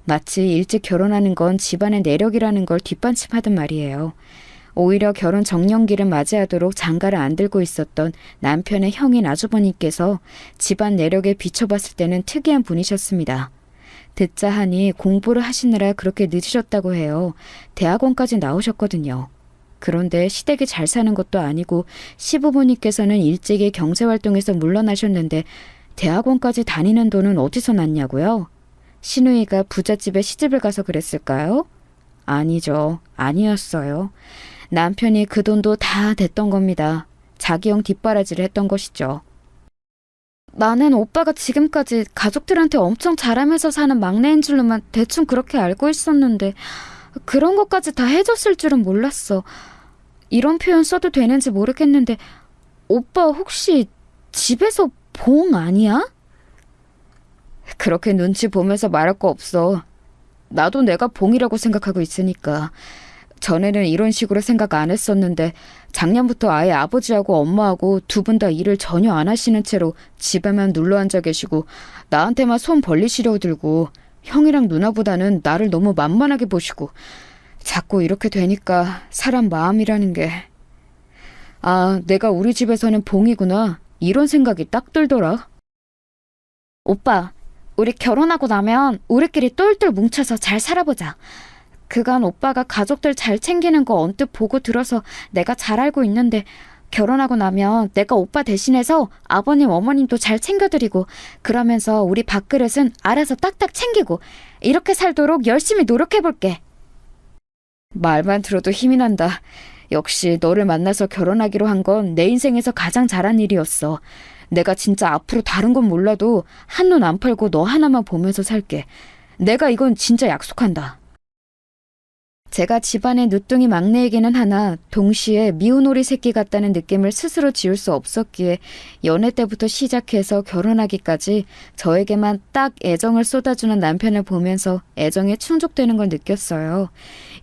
Speaker 2: 마치 일찍 결혼하는 건 집안의 내력이라는 걸 뒷받침하던 말이에요. 오히려 결혼 정년기를 맞이하도록 장가를 안 들고 있었던 남편의 형인 아주버님께서 집안 내력에 비춰봤을 때는 특이한 분이셨습니다. 듣자 하니 공부를 하시느라 그렇게 늦으셨다고 해요. 대학원까지 나오셨거든요. 그런데 시댁이 잘 사는 것도 아니고 시부모님께서는 일찍이 경제활동에서 물러나셨는데 대학원까지 다니는 돈은 어디서 났냐고요? 시누이가 부잣집에 시집을 가서 그랬을까요? 아니죠. 아니었어요. 남편이 그 돈도 다 댔던 겁니다. 자기 형 뒷바라지를 했던 것이죠. 나는 오빠가 지금까지 가족들한테 엄청 잘하면서 사는 막내인 줄로만 대충 그렇게 알고 있었는데 그런 것까지 다 해줬을 줄은 몰랐어. 이런 표현 써도 되는지 모르겠는데 오빠 혹시 집에서 봉 아니야? 그렇게 눈치 보면서 말할 거 없어. 나도 내가 봉이라고 생각하고 있으니까. 전에는 이런 식으로 생각 안 했었는데 작년부터 아예 아버지하고 엄마하고 두 분 다 일을 전혀 안 하시는 채로 집에만 눌러 앉아 계시고 나한테만 손 벌리시려고 들고 형이랑 누나보다는 나를 너무 만만하게 보시고 자꾸 이렇게 되니까 사람 마음이라는 게 내가 우리 집에서는 봉이구나 이런 생각이 딱 들더라. 오빠, 우리 결혼하고 나면 우리끼리 똘똘 뭉쳐서 잘 살아보자. 그간 오빠가 가족들 잘 챙기는 거 언뜻 보고 들어서 내가 잘 알고 있는데 결혼하고 나면 내가 오빠 대신해서 아버님 어머님도 잘 챙겨드리고 그러면서 우리 밥그릇은 알아서 딱딱 챙기고 이렇게 살도록 열심히 노력해볼게. 말만 들어도 힘이 난다. 역시 너를 만나서 결혼하기로 한 건 내 인생에서 가장 잘한 일이었어. 내가 진짜 앞으로 다른 건 몰라도 한눈 안 팔고 너 하나만 보면서 살게. 내가 이건 진짜 약속한다. 제가 집안의 늦둥이 막내이기는 하나 동시에 미운 오리 새끼 같다는 느낌을 스스로 지울 수 없었기에 연애 때부터 시작해서 결혼하기까지 저에게만 딱 애정을 쏟아주는 남편을 보면서 애정에 충족되는 걸 느꼈어요.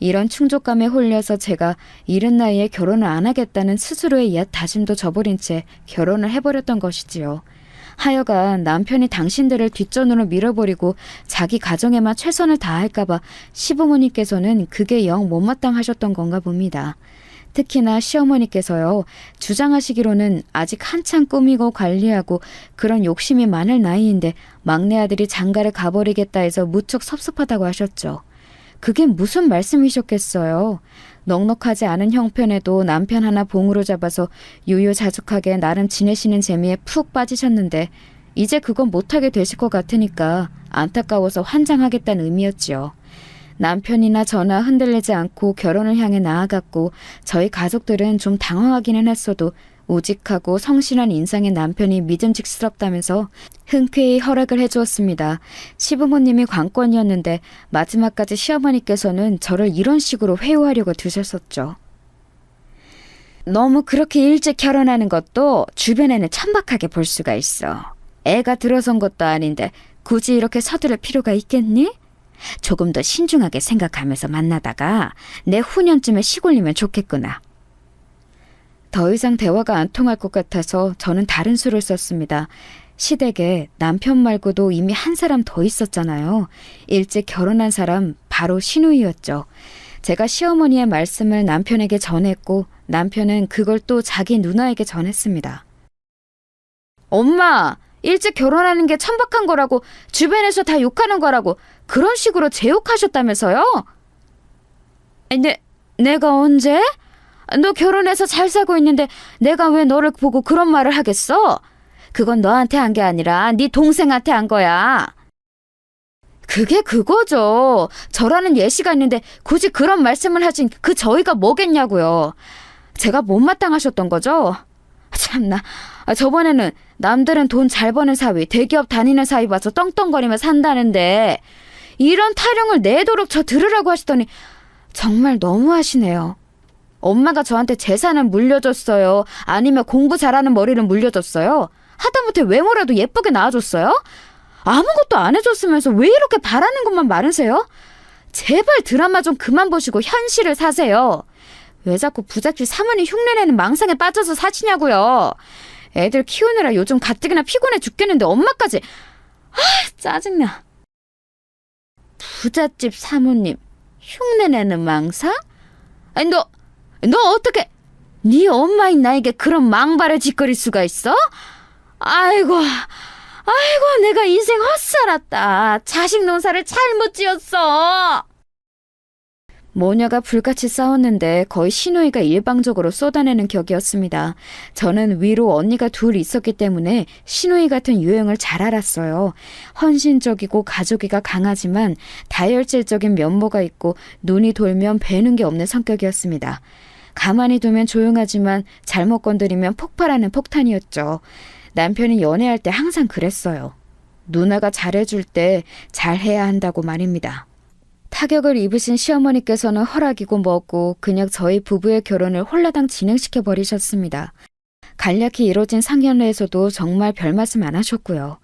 Speaker 2: 이런 충족감에 홀려서 제가 이른 나이에 결혼을 안 하겠다는 스스로의 옛 다짐도 저버린 채 결혼을 해버렸던 것이지요. 하여간 남편이 당신들을 뒷전으로 밀어버리고 자기 가정에만 최선을 다할까봐 시부모님께서는 그게 영 못마땅하셨던 건가 봅니다. 특히나 시어머니께서요. 주장하시기로는 아직 한참 꾸미고 관리하고 그런 욕심이 많을 나이인데 막내 아들이 장가를 가버리겠다 해서 무척 섭섭하다고 하셨죠. 그게 무슨 말씀이셨겠어요. 넉넉하지 않은 형편에도 남편 하나 봉으로 잡아서 유유자적하게 나름 지내시는 재미에 푹 빠지셨는데 이제 그건 못하게 되실 것 같으니까 안타까워서 환장하겠다는 의미였지요. 남편이나 저나 흔들리지 않고 결혼을 향해 나아갔고 저희 가족들은 좀 당황하기는 했어도 우직하고 성실한 인상의 남편이 믿음직스럽다면서 흔쾌히 허락을 해주었습니다. 시부모님이 관건이었는데 마지막까지 시어머니께서는 저를 이런 식으로 회유하려고 드셨었죠. 너무 그렇게 일찍 결혼하는 것도 주변에는 천박하게 볼 수가 있어. 애가 들어선 것도 아닌데 굳이 이렇게 서두를 필요가 있겠니? 조금 더 신중하게 생각하면서 만나다가 내 후년쯤에 시골리면 좋겠구나. 더 이상 대화가 안 통할 것 같아서 저는 다른 수를 썼습니다. 시댁에 남편 말고도 이미 한 사람 더 있었잖아요. 일찍 결혼한 사람 바로 시누이였죠. 제가 시어머니의 말씀을 남편에게 전했고 남편은 그걸 또 자기 누나에게 전했습니다. 엄마! 일찍 결혼하는 게 천박한 거라고 주변에서 다 욕하는 거라고 그런 식으로 제욕하셨다면서요? 내가 언제? 너 결혼해서 잘 살고 있는데 내가 왜 너를 보고 그런 말을 하겠어? 그건 너한테 한 게 아니라 네 동생한테 한 거야. 그게 그거죠. 저라는 예시가 있는데 굳이 그런 말씀을 하신 그 저희가 뭐겠냐고요. 제가 못마땅하셨던 거죠? 참나. 저번에는 남들은 돈 잘 버는 사위, 대기업 다니는 사위 봐서 떵떵거리며 산다는데 이런 타령을 내도록 저 들으라고 하시더니 정말 너무하시네요. 엄마가 저한테 재산을 물려줬어요? 아니면 공부 잘하는 머리를 물려줬어요? 하다못해 외모라도 예쁘게 낳아줬어요? 아무것도 안 해줬으면서 왜 이렇게 바라는 것만 많으세요? 제발 드라마 좀 그만 보시고 현실을 사세요. 왜 자꾸 부잣집 사모님 흉내내는 망상에 빠져서 사시냐고요. 애들 키우느라 요즘 가뜩이나 피곤해 죽겠는데 엄마까지. 짜증나. 부잣집 사모님 흉내내는 망상? 아니 너 어떻게 네 엄마인 나에게 그런 망발을 짓거릴 수가 있어? 아이고 내가 인생 헛살았다. 자식 농사를 잘못 지었어. 모녀가 불같이 싸웠는데 거의 시누이가 일방적으로 쏟아내는 격이었습니다. 저는 위로 언니가 둘 있었기 때문에 시누이 같은 유형을 잘 알았어요. 헌신적이고 가족이가 강하지만 다혈질적인 면모가 있고 눈이 돌면 배는 게 없는 성격이었습니다. 가만히 두면 조용하지만 잘못 건드리면 폭발하는 폭탄이었죠. 남편이 연애할 때 항상 그랬어요. 누나가 잘해줄 때 잘해야 한다고 말입니다. 타격을 입으신 시어머니께서는 허락이고 뭐고 그냥 저희 부부의 결혼을 홀라당 진행시켜 버리셨습니다. 간략히 이뤄진 상견례에서도 정말 별말씀 안 하셨고요.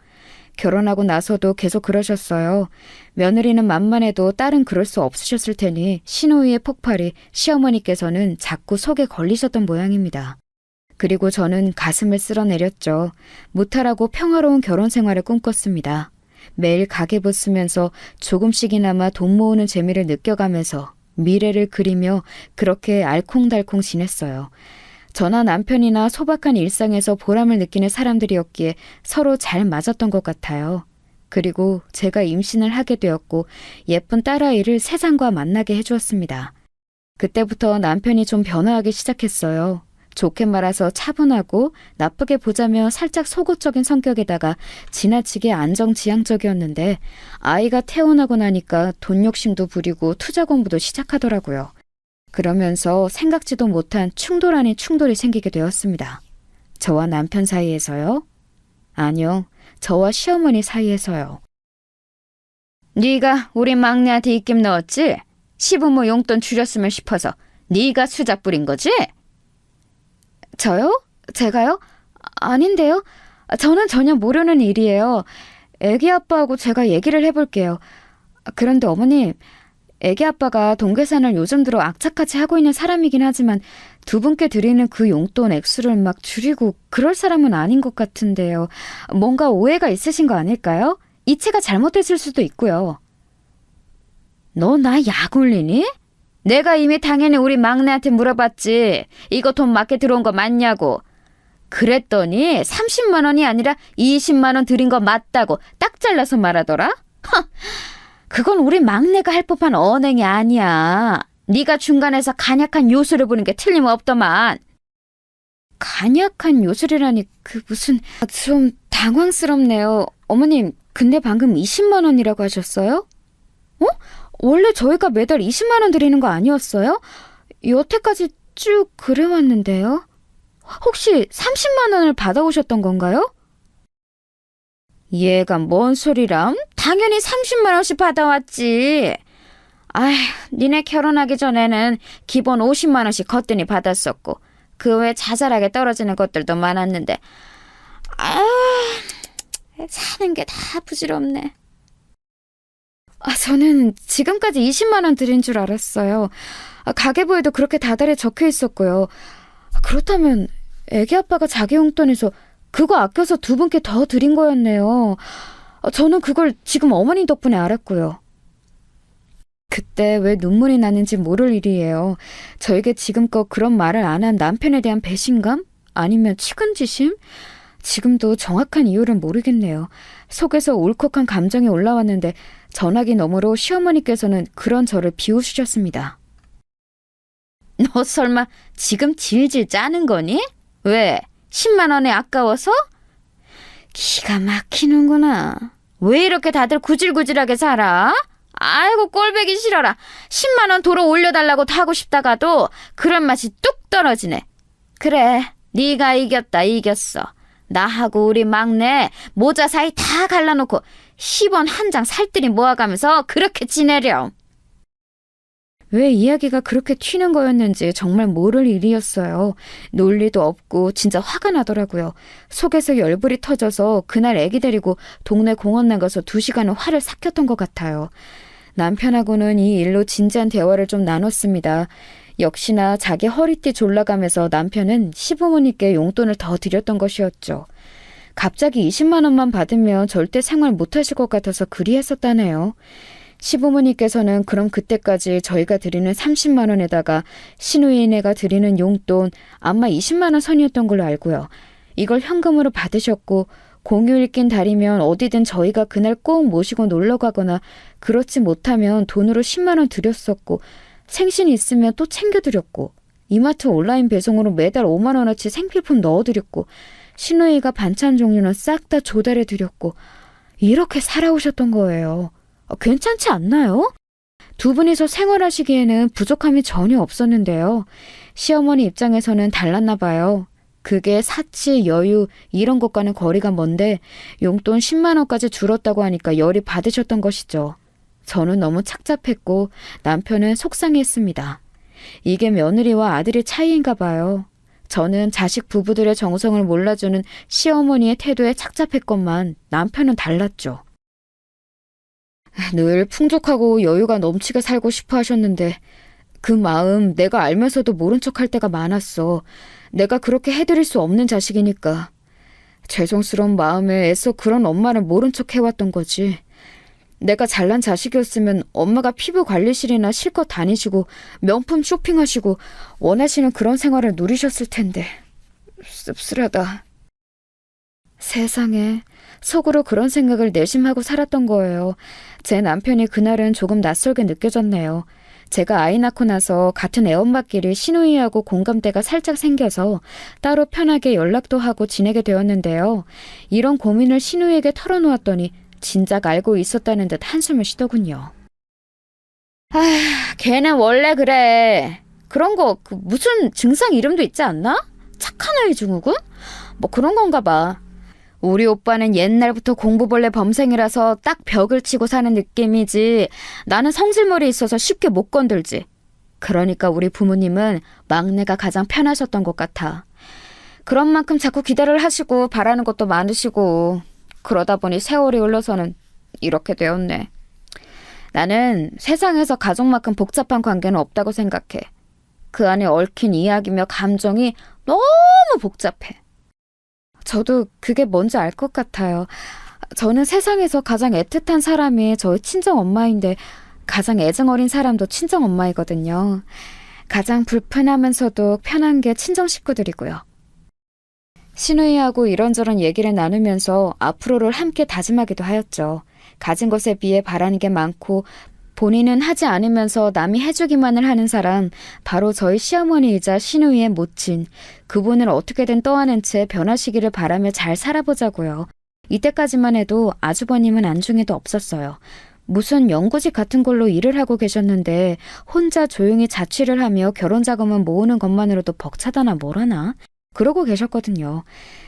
Speaker 2: 결혼하고 나서도 계속 그러셨어요. 며느리는 만만해도 딸은 그럴 수 없으셨을 테니 시누이의 폭발이 시어머니께서는 자꾸 속에 걸리셨던 모양입니다. 그리고 저는 가슴을 쓸어내렸죠. 무탈하고 평화로운 결혼 생활을 꿈꿨습니다. 매일 가계부 쓰면서 조금씩이나마 돈 모으는 재미를 느껴가면서 미래를 그리며 그렇게 알콩달콩 지냈어요. 저나 남편이나 소박한 일상에서 보람을 느끼는 사람들이었기에 서로 잘 맞았던 것 같아요. 그리고 제가 임신을 하게 되었고 예쁜 딸아이를 세상과 만나게 해주었습니다. 그때부터 남편이 좀 변화하기 시작했어요. 좋게 말해서 차분하고 나쁘게 보자면 살짝 속옷적인 성격에다가 지나치게 안정지향적이었는데 아이가 태어나고 나니까 돈 욕심도 부리고 투자 공부도 시작하더라고요. 그러면서 생각지도 못한 충돌 아닌 충돌이 생기게 되었습니다. 저와 남편 사이에서요? 아니요, 저와 시어머니 사이에서요. 네가 우리 막내한테 입김 넣었지? 시부모 용돈 줄였으면 싶어서 네가 수작 부린 거지? 저요? 제가요? 아닌데요. 저는 전혀 모르는 일이에요. 애기 아빠하고 제가 얘기를 해볼게요. 그런데 어머님, 애기 아빠가 돈 계산을 요즘 들어 악착같이 하고 있는 사람이긴 하지만 두 분께 드리는 그 용돈 액수를 막 줄이고 그럴 사람은 아닌 것 같은데요. 뭔가 오해가 있으신 거 아닐까요? 이체가 잘못됐을 수도 있고요. 너 나 약 올리니? 내가 이미 당연히 우리 막내한테 물어봤지. 이거 돈 맞게 들어온 거 맞냐고. 그랬더니 30만 원이 아니라 20만 원 드린 거 맞다고 딱 잘라서 말하더라. 그건 우리 막내가 할 법한 언행이 아니야. 네가 중간에서 간약한 요술을 부는 게 틀림없더만. 간약한 요술이라니 그 무슨... 좀 당황스럽네요. 어머님, 근데 방금 20만 원이라고 하셨어요? 어? 원래 저희가 매달 20만 원 드리는 거 아니었어요? 여태까지 쭉 그래왔는데요. 혹시 30만 원을 받아오셨던 건가요? 얘가 뭔 소리람? 당연히 30만 원씩 받아왔지. 아휴, 니네 결혼하기 전에는 기본 50만 원씩 거뜬히 받았었고 그 외 자잘하게 떨어지는 것들도 많았는데 사는 게 다 부질없네. 저는 지금까지 20만 원 드린 줄 알았어요. 가계부에도 그렇게 다달에 적혀 있었고요. 그렇다면 애기 아빠가 자기 용돈에서 그거 아껴서 두 분께 더 드린 거였네요. 저는 그걸 지금 어머니 덕분에 알았고요. 그때 왜 눈물이 나는지 모를 일이에요. 저에게 지금껏 그런 말을 안 한 남편에 대한 배신감? 아니면 측은지심? 지금도 정확한 이유를 모르겠네요. 속에서 울컥한 감정이 올라왔는데 전화기 너머로 시어머니께서는 그런 저를 비웃으셨습니다. 너 설마 지금 질질 짜는 거니? 왜? 10만 원에 아까워서? 기가 막히는구나. 왜 이렇게 다들 구질구질하게 살아? 아이고 꼴보기 싫어라. 10만 원 도로 올려달라고 하고 싶다가도 그런 맛이 뚝 떨어지네. 그래, 네가 이겼어. 나하고 우리 막내 모자 사이 다 갈라놓고 10원 한 장 살뜰히 모아가면서 그렇게 지내렴. 왜 이야기가 그렇게 튀는 거였는지 정말 모를 일이었어요. 논리도 없고 진짜 화가 나더라고요. 속에서 열불이 터져서 그날 애기 데리고 동네 공원 나가서 2시간은 화를 삭혔던 것 같아요. 남편하고는 이 일로 진지한 대화를 좀 나눴습니다. 역시나 자기 허리띠 졸라가면서 남편은 시부모님께 용돈을 더 드렸던 것이었죠. 갑자기 20만 원만 받으면 절대 생활 못하실 것 같아서 그리했었다네요. 시부모님께서는 그럼 그때까지 저희가 드리는 30만 원에다가 시누이네가 드리는 용돈 아마 20만 원 선이었던 걸로 알고요. 이걸 현금으로 받으셨고 공휴일 낀 달이면 어디든 저희가 그날 꼭 모시고 놀러 가거나 그렇지 못하면 돈으로 10만 원 드렸었고 생신이 있으면 또 챙겨드렸고 이마트 온라인 배송으로 매달 5만 원어치 생필품 넣어드렸고 시누이가 반찬 종류는 싹 다 조달해드렸고 이렇게 살아오셨던 거예요. 괜찮지 않나요? 두 분이서 생활하시기에는 부족함이 전혀 없었는데요. 시어머니 입장에서는 달랐나 봐요. 그게 사치, 여유 이런 것과는 거리가 먼데 용돈 10만 원까지 줄었다고 하니까 열이 받으셨던 것이죠. 저는 너무 착잡했고 남편은 속상했습니다. 이게 며느리와 아들의 차이인가 봐요. 저는 자식 부부들의 정성을 몰라주는 시어머니의 태도에 착잡했건만 남편은 달랐죠. 늘 풍족하고 여유가 넘치게 살고 싶어 하셨는데 그 마음 내가 알면서도 모른 척할 때가 많았어. 내가 그렇게 해드릴 수 없는 자식이니까. 죄송스러운 마음에 애써 그런 엄마를 모른 척 해왔던 거지. 내가 잘난 자식이었으면 엄마가 피부 관리실이나 실컷 다니시고 명품 쇼핑하시고 원하시는 그런 생활을 누리셨을 텐데. 씁쓸하다. 세상에, 속으로 그런 생각을 내심하고 살았던 거예요. 제 남편이 그날은 조금 낯설게 느껴졌네요. 제가 아이 낳고 나서 같은 애엄마끼리 시누이하고 공감대가 살짝 생겨서 따로 편하게 연락도 하고 지내게 되었는데요. 이런 고민을 시누이에게 털어놓았더니 진작 알고 있었다는 듯 한숨을 쉬더군요. 걔는 원래 그래. 그런 거 무슨 증상 이름도 있지 않나? 착한 아이 증후군? 뭐 그런 건가 봐. 우리 오빠는 옛날부터 공부벌레 범생이라서 딱 벽을 치고 사는 느낌이지 나는 성질머리 있어서 쉽게 못 건들지. 그러니까 우리 부모님은 막내가 가장 편하셨던 것 같아. 그런 만큼 자꾸 기대를 하시고 바라는 것도 많으시고 그러다 보니 세월이 흘러서는 이렇게 되었네. 나는 세상에서 가족만큼 복잡한 관계는 없다고 생각해. 그 안에 얽힌 이야기며 감정이 너무 복잡해. 저도 그게 뭔지 알 것 같아요. 저는 세상에서 가장 애틋한 사람이 저희 친정엄마인데 가장 애정어린 사람도 친정엄마이거든요. 가장 불편하면서도 편한 게 친정 식구들이고요. 시누이하고 이런저런 얘기를 나누면서 앞으로를 함께 다짐하기도 하였죠. 가진 것에 비해 바라는 게 많고 본인은 하지 않으면서 남이 해주기만을 하는 사람, 바로 저희 시어머니이자 시누이의 모친, 그분을 어떻게든 떠안은 채 변하시기를 바라며 잘 살아보자고요. 이때까지만 해도 아주버님은 안중에도 없었어요. 무슨 연구직 같은 걸로 일을 하고 계셨는데 혼자 조용히 자취를 하며 결혼 자금을 모으는 것만으로도 벅차다나 뭐라나? 그러고 계셨거든요.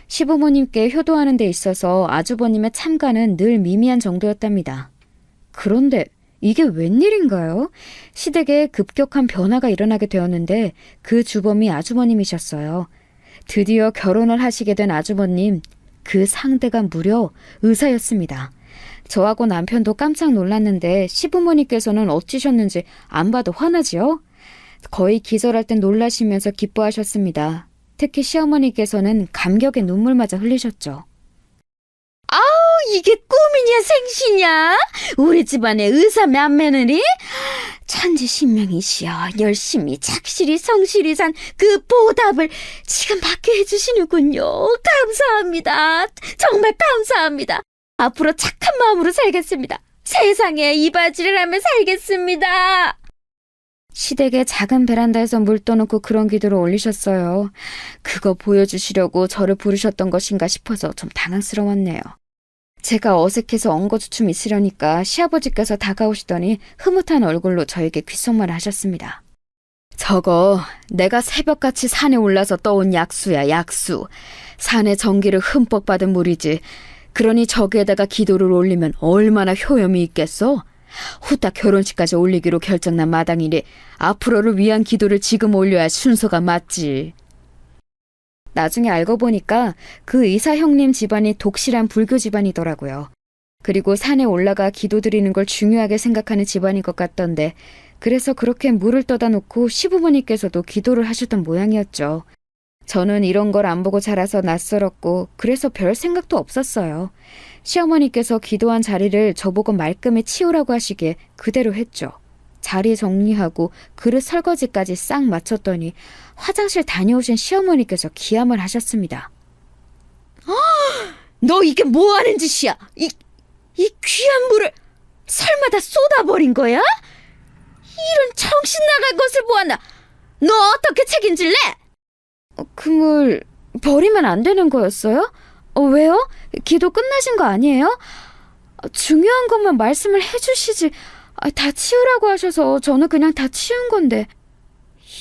Speaker 2: 시부모님께 효도하는 데 있어서 아주버님의 참가는 늘 미미한 정도였답니다. 그런데 이게 웬일인가요? 시댁에 급격한 변화가 일어나게 되었는데 그 주범이 아주버님이셨어요. 드디어 결혼을 하시게 된 아주버님, 그 상대가 무려 의사였습니다. 저하고 남편도 깜짝 놀랐는데 시부모님께서는 어찌셨는지 안 봐도 화나지요? 거의 기절할 땐 놀라시면서 기뻐하셨습니다. 특히 시어머니께서는 감격에 눈물마저 흘리셨죠. 이게 꿈이냐 생시냐? 우리 집안의 의사 맏며느리? 천지신명이시여 열심히 착실히 성실히 산 그 보답을 지금 받게 해주시는군요. 감사합니다. 정말 감사합니다. 앞으로 착한 마음으로 살겠습니다. 세상에 이바지를 하며 살겠습니다. 시댁의 작은 베란다에서 물 떠놓고 그런 기도를 올리셨어요. 그거 보여주시려고 저를 부르셨던 것인가 싶어서 좀 당황스러웠네요. 제가 어색해서 엉거주춤 있으려니까 시아버지께서 다가오시더니 흐뭇한 얼굴로 저에게 귓속말을 하셨습니다. 저거 내가 새벽같이 산에 올라서 떠온 약수야, 약수. 산의 전기를 흠뻑 받은 물이지. 그러니 저기에다가 기도를 올리면 얼마나 효염이 있겠어? 후딱 결혼식까지 올리기로 결정난 마당이니 앞으로를 위한 기도를 지금 올려야 순서가 맞지. 나중에 알고 보니까 그 의사 형님 집안이 독실한 불교 집안이더라고요. 그리고 산에 올라가 기도드리는 걸 중요하게 생각하는 집안인 것 같던데, 그래서 그렇게 물을 떠다 놓고 시부모님께서도 기도를 하셨던 모양이었죠. 저는 이런 걸 안 보고 자라서 낯설었고 그래서 별 생각도 없었어요. 시어머니께서 기도한 자리를 저보고 말끔히 치우라고 하시기에 그대로 했죠. 자리 정리하고 그릇 설거지까지 싹 마쳤더니 화장실 다녀오신 시어머니께서 기함을 하셨습니다. 너 이게 뭐 하는 짓이야? 이 귀한 물을 설마 다 쏟아버린 거야? 이런 정신 나갈 것을 보았나? 너 어떻게 책임질래? 그 물 버리면 안 되는 거였어요? 왜요? 기도 끝나신 거 아니에요? 중요한 것만 말씀을 해주시지. 다 치우라고 하셔서 저는 그냥 다 치운 건데.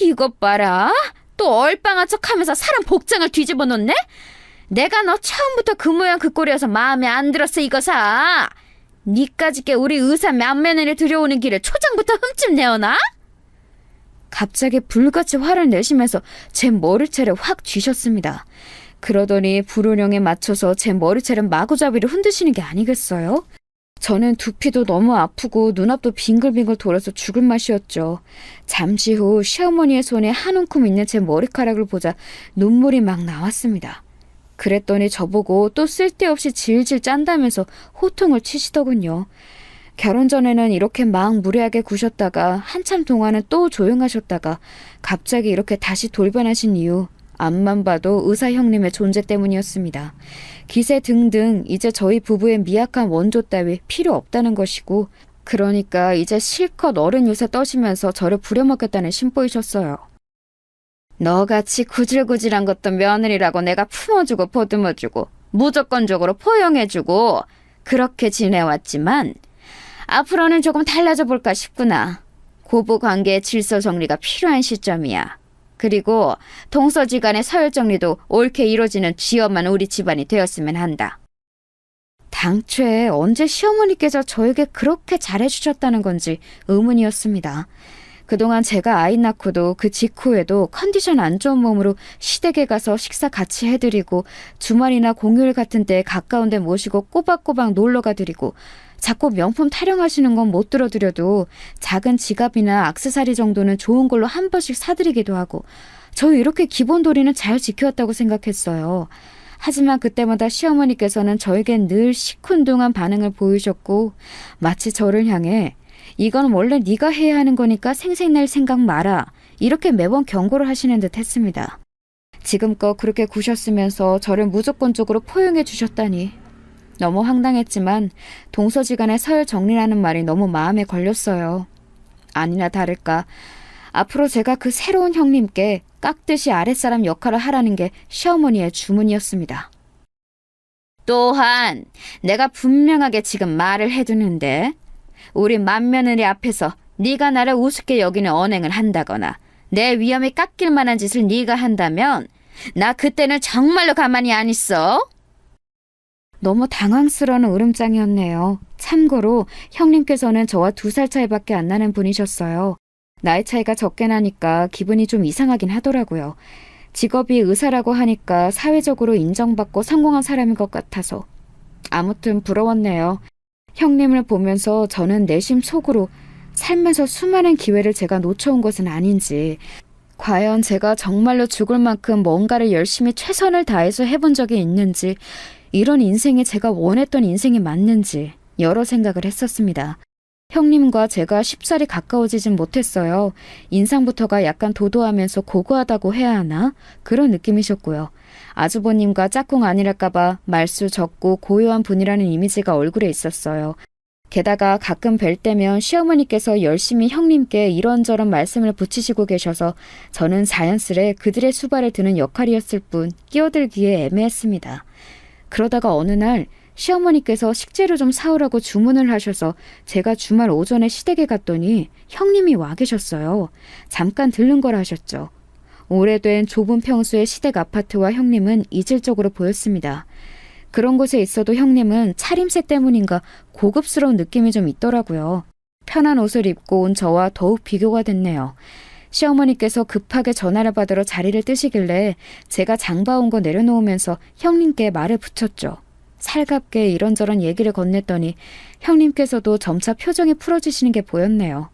Speaker 2: 이것 봐라. 또 얼빵한 척하면서 사람 복장을 뒤집어 놓네? 내가 너 처음부터 그 모양 그 꼴이어서 마음에 안 들었어 이거사. 니까짓게 우리 의사 맏며느리 들여오는 길에 초장부터 흠집 내어놔? 갑자기 불같이 화를 내시면서 제 머리채를 확 쥐셨습니다. 그러더니 불운령에 맞춰서 제 머리채를 마구잡이로 흔드시는 게 아니겠어요? 저는 두피도 너무 아프고 눈앞도 빙글빙글 돌아서 죽을 맛이었죠. 잠시 후 시어머니의 손에 한 움큼 있는 제 머리카락을 보자 눈물이 막 나왔습니다. 그랬더니 저보고 또 쓸데없이 질질 짠다면서 호통을 치시더군요. 결혼 전에는 이렇게 막 무례하게 구셨다가 한참 동안은 또 조용하셨다가 갑자기 이렇게 다시 돌변하신 이유, 앞만 봐도 의사 형님의 존재 때문이었습니다. 기세 등등 이제 저희 부부의 미약한 원조 따위 필요 없다는 것이고, 그러니까 이제 실컷 어른 유세 떠시면서 저를 부려먹겠다는 심보이셨어요. 너같이 구질구질한 것도 며느리라고 내가 품어주고 보듬어주고 무조건적으로 포용해주고 그렇게 지내왔지만 앞으로는 조금 달라져 볼까 싶구나. 고부관계의 질서 정리가 필요한 시점이야. 그리고 동서지간의 서열 정리도 옳게 이루어지는 쥐엄한 우리 집안이 되었으면 한다. 당초에 언제 시어머니께서 저에게 그렇게 잘해주셨다는 건지 의문이었습니다. 그동안 제가 아이 낳고도 그 직후에도 컨디션 안 좋은 몸으로 시댁에 가서 식사 같이 해드리고 주말이나 공휴일 같은 때 가까운 데 모시고 꼬박꼬박 놀러가 드리고 자꾸 명품 타령하시는 건 못 들어드려도 작은 지갑이나 액세서리 정도는 좋은 걸로 한 번씩 사드리기도 하고 저 이렇게 기본 도리는 잘 지켜왔다고 생각했어요. 하지만 그때마다 시어머니께서는 저에겐 늘 시큰둥한 반응을 보이셨고 마치 저를 향해 이건 원래 네가 해야 하는 거니까 생색낼 생각 마라 이렇게 매번 경고를 하시는 듯 했습니다. 지금껏 그렇게 구셨으면서 저를 무조건적으로 포용해 주셨다니 너무 황당했지만 동서지간의 서열 정리라는 말이 너무 마음에 걸렸어요. 아니나 다를까 앞으로 제가 그 새로운 형님께 깍듯이 아랫사람 역할을 하라는 게 시어머니의 주문이었습니다. 또한 내가 분명하게 지금 말을 해두는데 우리 맏며느리 앞에서 네가 나를 우습게 여기는 언행을 한다거나 내 위험이 깎일 만한 짓을 네가 한다면 나 그때는 정말로 가만히 안 있어. 너무 당황스러운 울음장이었네요. 참고로 형님께서는 저와 2살 차이밖에 안 나는 분이셨어요. 나이 차이가 적게 나니까 기분이 좀 이상하긴 하더라고요. 직업이 의사라고 하니까 사회적으로 인정받고 성공한 사람인 것 같아서. 아무튼 부러웠네요. 형님을 보면서 저는 내심 속으로 살면서 수많은 기회를 제가 놓쳐온 것은 아닌지, 과연 제가 정말로 죽을 만큼 뭔가를 열심히 최선을 다해서 해본 적이 있는지, 이런 인생이 제가 원했던 인생이 맞는지 여러 생각을 했었습니다. 형님과 제가 쉽사리 가까워지진 못했어요. 인상부터가 약간 도도하면서 고고하다고 해야 하나? 그런 느낌이셨고요. 아주버님과 짝꿍 아니랄까봐 말수 적고 고요한 분이라는 이미지가 얼굴에 있었어요. 게다가 가끔 뵐 때면 시어머니께서 열심히 형님께 이런저런 말씀을 붙이시고 계셔서 저는 자연스레 그들의 수발을 드는 역할이었을 뿐 끼어들기에 애매했습니다. 그러다가 어느 날 시어머니께서 식재료 좀 사오라고 주문을 하셔서 제가 주말 오전에 시댁에 갔더니 형님이 와 계셨어요. 잠깐 들른 거라 하셨죠. 오래된 좁은 평수의 시댁 아파트와 형님은 이질적으로 보였습니다. 그런 곳에 있어도 형님은 차림새 때문인가 고급스러운 느낌이 좀 있더라고요. 편한 옷을 입고 온 저와 더욱 비교가 됐네요. 시어머니께서 급하게 전화를 받으러 자리를 뜨시길래 제가 장 봐온 거 내려놓으면서 형님께 말을 붙였죠. 살갑게 이런저런 얘기를 건넸더니 형님께서도 점차 표정이 풀어지시는 게 보였네요.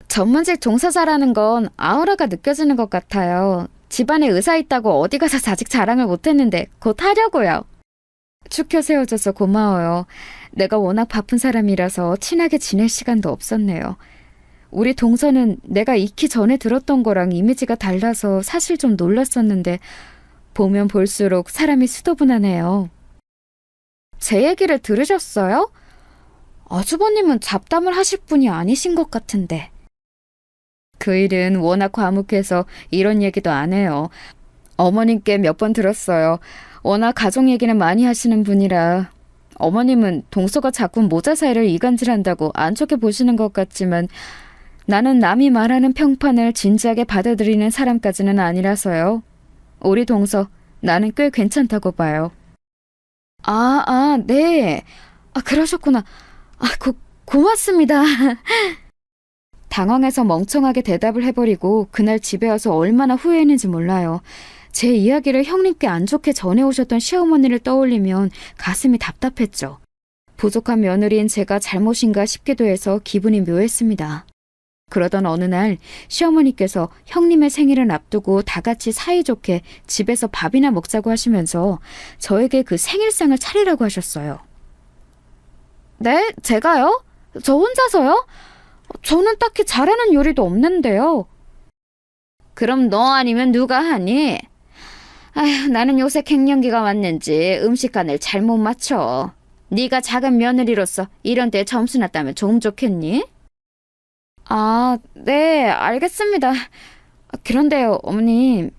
Speaker 2: 전문직 종사자라는 건 아우라가 느껴지는 것 같아요. 집안에 의사 있다고 어디 가서 아직 자랑을 못했는데 곧 하려고요. 축혀 세워줘서 고마워요. 내가 워낙 바쁜 사람이라서 친하게 지낼 시간도 없었네요. 우리 동서는 내가 익히 전에 들었던 거랑 이미지가 달라서 사실 좀 놀랐었는데 보면 볼수록 사람이 수더분하네요. 제 얘기를 들으셨어요? 아주버님은 잡담을 하실 분이 아니신 것 같은데. 그 일은 워낙 과묵해서 이런 얘기도 안 해요. 어머님께 몇 번 들었어요. 워낙 가족 얘기는 많이 하시는 분이라. 어머님은 동서가 자꾸 모자 사이를 이간질한다고 안 좋게 보시는 것 같지만 나는 남이 말하는 평판을 진지하게 받아들이는 사람까지는 아니라서요. 우리 동서, 나는 꽤 괜찮다고 봐요. 네. 그러셨구나. 고맙습니다. 당황해서 멍청하게 대답을 해버리고 그날 집에 와서 얼마나 후회했는지 몰라요. 제 이야기를 형님께 안 좋게 전해오셨던 시어머니를 떠올리면 가슴이 답답했죠. 부족한 며느리인 제가 잘못인가 싶기도 해서 기분이 묘했습니다. 그러던 어느 날 시어머니께서 형님의 생일을 앞두고 다 같이 사이좋게 집에서 밥이나 먹자고 하시면서 저에게 그 생일상을 차리라고 하셨어요. 네? 제가요? 저 혼자서요? 저는 딱히 잘하는 요리도 없는데요. 그럼 너 아니면 누가 하니? 아휴, 나는 요새 갱년기가 왔는지 음식간을 잘못 맞춰. 네가 작은 며느리로서 이런 데 점수나 따면 좀 좋겠니? 네, 알겠습니다. 그런데요, 어머님.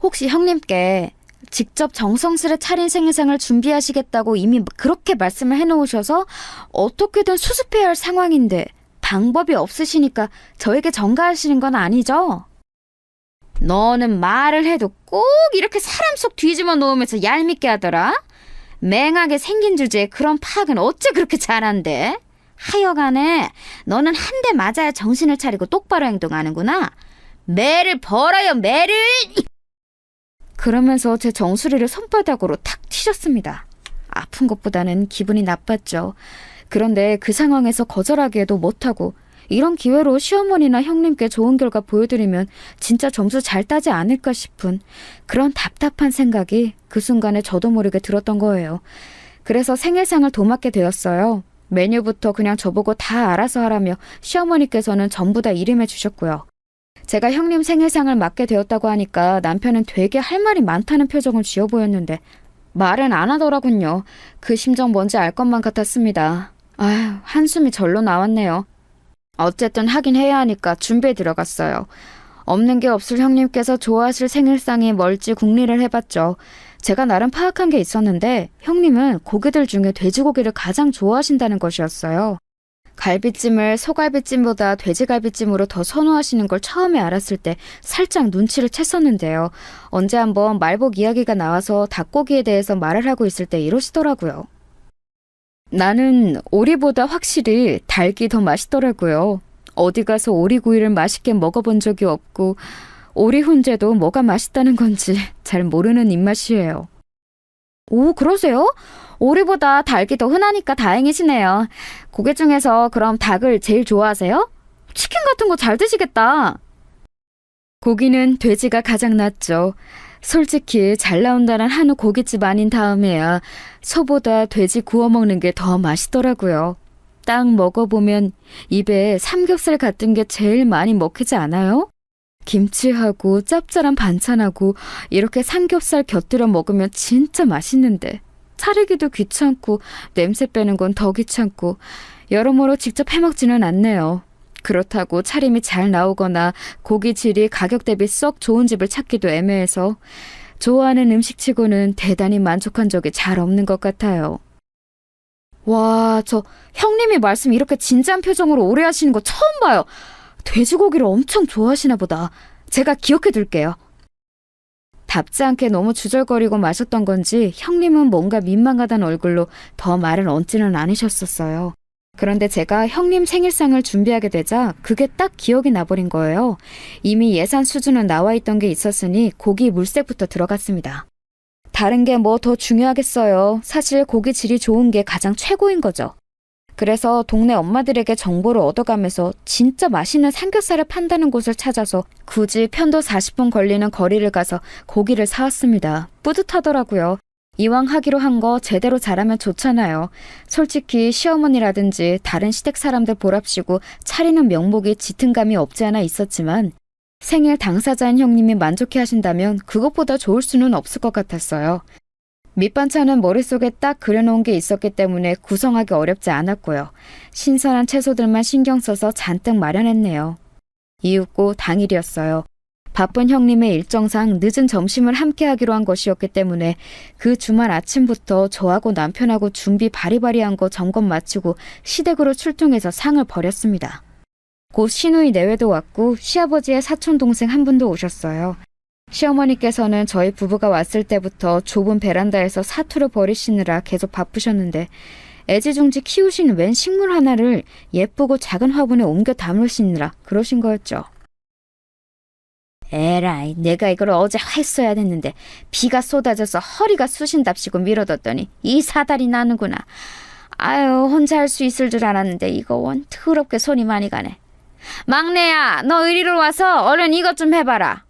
Speaker 2: 혹시 형님께 직접 정성스레 차린 생일상을 준비하시겠다고 이미 그렇게 말씀을 해놓으셔서 어떻게든 수습해야 할 상황인데 방법이 없으시니까 저에게 전가하시는 건 아니죠? 너는 말을 해도 꼭 이렇게 사람 속 뒤집어 놓으면서 얄밉게 하더라? 맹하게 생긴 주제에 그런 파악은 어째 그렇게 잘한대? 하여간에 너는 한 대 맞아야 정신을 차리고 똑바로 행동하는구나. 매를 벌어요, 매를! 그러면서 제 정수리를 손바닥으로 탁 튀셨습니다. 아픈 것보다는 기분이 나빴죠. 그런데 그 상황에서 거절하기에도 못하고 이런 기회로 시어머니나 형님께 좋은 결과 보여드리면 진짜 점수 잘 따지 않을까 싶은 그런 답답한 생각이 그 순간에 저도 모르게 들었던 거예요. 그래서 생일상을 도맡게 되었어요. 메뉴부터 그냥 저보고 다 알아서 하라며 시어머니께서는 전부 다 이름해 주셨고요. 제가 형님 생일상을 맡게 되었다고 하니까 남편은 되게 할 말이 많다는 표정을 지어 보였는데 말은 안 하더라군요. 그 심정 뭔지 알 것만 같았습니다. 아휴, 한숨이 절로 나왔네요. 어쨌든 하긴 해야 하니까 준비에 들어갔어요. 없는 게 없을 형님께서 좋아하실 생일상이 뭘지 궁리를 해봤죠. 제가 나름 파악한 게 있었는데 형님은 고기들 중에 돼지고기를 가장 좋아하신다는 것이었어요. 갈비찜을 소갈비찜보다 돼지갈비찜으로 더 선호하시는 걸 처음에 알았을 때 살짝 눈치를 챘었는데요. 언제 한번 말복 이야기가 나와서 닭고기에 대해서 말을 하고 있을 때 이러시더라고요. 나는 오리보다 확실히 닭이 더 맛있더라고요. 어디 가서 오리구이를 맛있게 먹어본 적이 없고 오리 훈제도 뭐가 맛있다는 건지 잘 모르는 입맛이에요. 오, 그러세요? 오리보다 닭이 더 흔하니까 다행이시네요. 고기 중에서 그럼 닭을 제일 좋아하세요? 치킨 같은 거 잘 드시겠다. 고기는 돼지가 가장 낫죠. 솔직히 잘 나온다는 한우 고깃집 아닌 다음에야 소보다 돼지 구워 먹는 게 더 맛있더라고요. 딱 먹어보면 입에 삼겹살 같은 게 제일 많이 먹히지 않아요? 김치하고 짭짤한 반찬하고 이렇게 삼겹살 곁들여 먹으면 진짜 맛있는데 차리기도 귀찮고 냄새 빼는 건 더 귀찮고 여러모로 직접 해먹지는 않네요. 그렇다고 차림이 잘 나오거나 고기 질이 가격 대비 썩 좋은 집을 찾기도 애매해서 좋아하는 음식치고는 대단히 만족한 적이 잘 없는 것 같아요. 와, 저 형님이 말씀 이렇게 진지한 표정으로 오래 하시는 거 처음 봐요. 돼지고기를 엄청 좋아하시나 보다. 제가 기억해 둘게요. 답지 않게 너무 주절거리고 마셨던 건지 형님은 뭔가 민망하다는 얼굴로 더 말을 얹지는 않으셨었어요. 그런데 제가 형님 생일상을 준비하게 되자 그게 딱 기억이 나버린 거예요. 이미 예산 수준은 나와 있던 게 있었으니 고기 물색부터 들어갔습니다. 다른 게 뭐 더 중요하겠어요. 사실 고기 질이 좋은 게 가장 최고인 거죠. 그래서 동네 엄마들에게 정보를 얻어가면서 진짜 맛있는 삼겹살을 판다는 곳을 찾아서 굳이 편도 40분 걸리는 거리를 가서 고기를 사왔습니다. 뿌듯하더라고요. 이왕 하기로 한 거 제대로 잘하면 좋잖아요. 솔직히 시어머니라든지 다른 시댁 사람들 보랍시고 차리는 명목이 짙은 감이 없지 않아 있었지만 생일 당사자인 형님이 만족해 하신다면 그것보다 좋을 수는 없을 것 같았어요. 밑반찬은 머릿속에 딱 그려놓은 게 있었기 때문에 구성하기 어렵지 않았고요. 신선한 채소들만 신경 써서 잔뜩 마련했네요. 이윽고 당일이었어요. 바쁜 형님의 일정상 늦은 점심을 함께 하기로 한 것이었기 때문에 그 주말 아침부터 저하고 남편하고 준비 바리바리한 거 점검 마치고 시댁으로 출동해서 상을 벌였습니다. 곧 시누이 내외도 왔고 시아버지의 사촌동생 한 분도 오셨어요. 시어머니께서는 저희 부부가 왔을 때부터 좁은 베란다에서 사투를 벌이시느라 계속 바쁘셨는데 애지중지 키우신 웬 식물 하나를 예쁘고 작은 화분에 옮겨 담으시느라 그러신 거였죠. 에라이, 내가 이걸 어제 했어야 됐는데 비가 쏟아져서 허리가 쑤신답시고 미뤄뒀더니 이 사달이 나는구나. 아유, 혼자 할 수 있을 줄 알았는데 이거 원 더럽게 손이 많이 가네. 막내야, 너 이리로 와서 얼른 이것 좀 해봐라.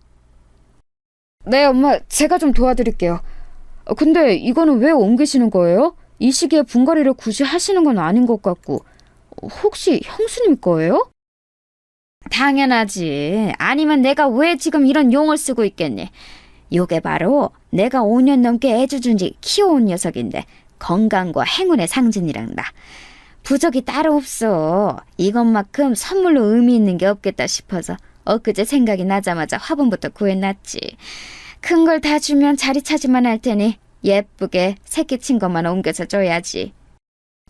Speaker 2: 네, 엄마, 제가 좀 도와드릴게요. 근데 이거는 왜 옮기시는 거예요? 이 시기에 분갈이를 굳이 하시는 건 아닌 것 같고. 혹시 형수님 거예요? 당연하지. 아니면 내가 왜 지금 이런 용을 쓰고 있겠니? 요게 바로 내가 5년 넘게 애주준지 키워온 녀석인데 건강과 행운의 상징이란다. 부적이 따로 없어. 이것만큼 선물로 의미 있는 게 없겠다 싶어서 엊그제 생각이 나자마자 화분부터 구해놨지. 큰 걸 다 주면 자리 차지만 할 테니 예쁘게 새끼 친 것만 옮겨서 줘야지.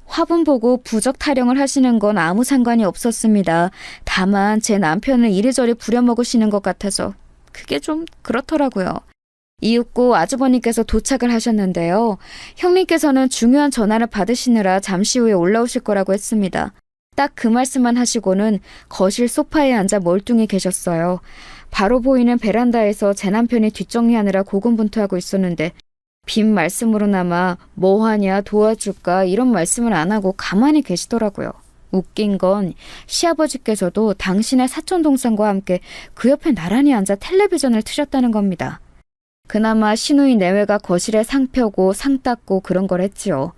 Speaker 2: 화분 보고 부적 타령을 하시는 건 아무 상관이 없었습니다. 다만 제 남편을 이리저리 부려먹으시는 것 같아서 그게 좀 그렇더라고요. 이윽고 아주버님께서 도착을 하셨는데요. 형님께서는 중요한 전화를 받으시느라 잠시 후에 올라오실 거라고 했습니다. 딱 그 말씀만 하시고는 거실 소파에 앉아 멀뚱히 계셨어요. 바로 보이는 베란다에서 제 남편이 뒷정리하느라 고군분투하고 있었는데 빈 말씀으로나마 뭐하냐 도와줄까 이런 말씀을 안 하고 가만히 계시더라고요. 웃긴 건 시아버지께서도 당신의 사촌동생과 함께 그 옆에 나란히 앉아 텔레비전을 트셨다는 겁니다. 그나마 시누이 내외가 거실에 상 펴고 상 닦고 그런 걸 했지요.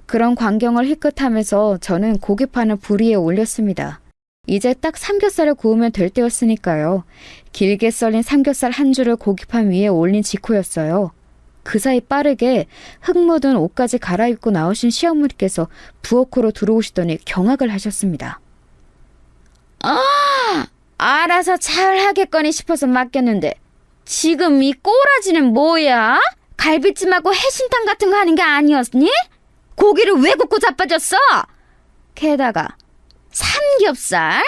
Speaker 2: 그런 광경을 희끗하면서 저는 고기판을 불 위에 올렸습니다. 이제 딱 삼겹살을 구우면 될 때였으니까요. 길게 썰린 삼겹살 한 줄을 고기판 위에 올린 직후였어요. 그 사이 빠르게 흙 묻은 옷까지 갈아입고 나오신 시어머니께서 부엌으로 들어오시더니 경악을 하셨습니다. 알아서 잘 하겠거니 싶어서 맡겼는데 지금 이 꼬라지는 뭐야? 갈비찜하고 해신탕 같은 거 하는 게 아니었니? 고기를 왜 굽고 자빠졌어? 게다가 삼겹살?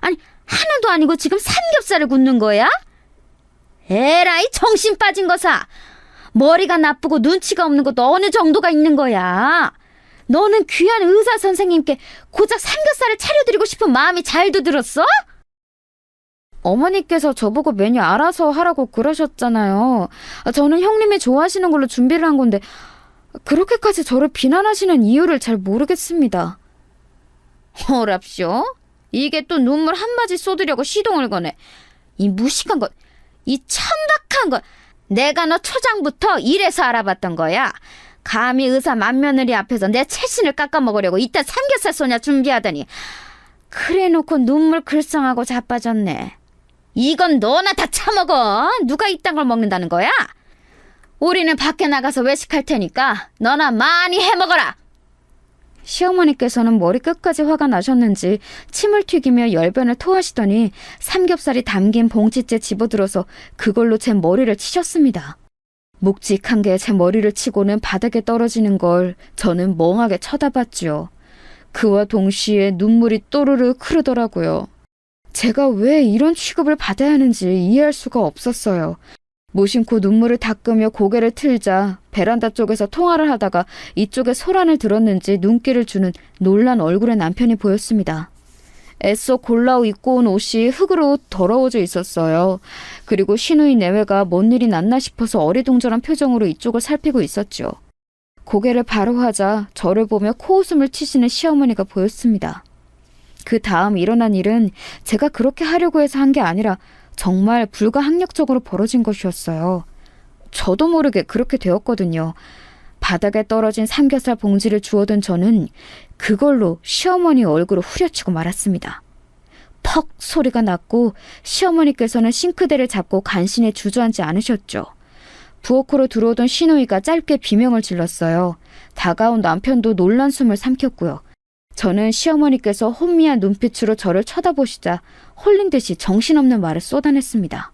Speaker 2: 아니 하나도 아니고 지금 삼겹살을 굽는 거야? 에라이 정신 빠진 거사. 머리가 나쁘고 눈치가 없는 것도 어느 정도가 있는 거야. 너는 귀한 의사 선생님께 고작 삼겹살을 차려드리고 싶은 마음이 잘도 들었어? 어머니께서 저보고 메뉴 알아서 하라고 그러셨잖아요. 저는 형님이 좋아하시는 걸로 준비를 한 건데 그렇게까지 저를 비난하시는 이유를 잘 모르겠습니다. 어랍쇼? 이게 또 눈물 한마디 쏟으려고 시동을 거네. 이 무식한 것, 이 천박한 것. 내가 너 초장부터 이래서 알아봤던 거야. 감히 의사 맏며느리 앞에서 내 채신을 깎아먹으려고 이딴 삼겹살 소냐 준비하더니 그래놓고 눈물 글썽하고 자빠졌네. 이건 너나 다 처먹어. 누가 이딴 걸 먹는다는 거야? 우리는 밖에 나가서 외식할 테니까 너나 많이 해먹어라. 시어머니께서는 머리 끝까지 화가 나셨는지 침을 튀기며 열변을 토하시더니 삼겹살이 담긴 봉지째 집어들어서 그걸로 제 머리를 치셨습니다. 묵직한 게 제 머리를 치고는 바닥에 떨어지는 걸 저는 멍하게 쳐다봤죠. 그와 동시에 눈물이 또르르 흐르더라고요. 제가 왜 이런 취급을 받아야 하는지 이해할 수가 없었어요. 무심코 눈물을 닦으며 고개를 틀자 베란다 쪽에서 통화를 하다가 이쪽에 소란을 들었는지 눈길을 주는 놀란 얼굴의 남편이 보였습니다. 애써 골라 입고 온 옷이 흙으로 더러워져 있었어요. 그리고 시누이 내외가 뭔 일이 났나 싶어서 어리둥절한 표정으로 이쪽을 살피고 있었죠. 고개를 바로 하자 저를 보며 코웃음을 치시는 시어머니가 보였습니다. 그 다음 일어난 일은 제가 그렇게 하려고 해서 한 게 아니라 정말 불가항력적으로 벌어진 것이었어요. 저도 모르게 그렇게 되었거든요. 바닥에 떨어진 삼겹살 봉지를 주워든 저는 그걸로 시어머니 얼굴을 후려치고 말았습니다. 퍽 소리가 났고 시어머니께서는 싱크대를 잡고 간신히 주저앉지 않으셨죠. 부엌으로 들어오던 시누이가 짧게 비명을 질렀어요. 다가온 남편도 놀란 숨을 삼켰고요. 저는 시어머니께서 혼미한 눈빛으로 저를 쳐다보시자 홀린 듯이 정신없는 말을 쏟아냈습니다.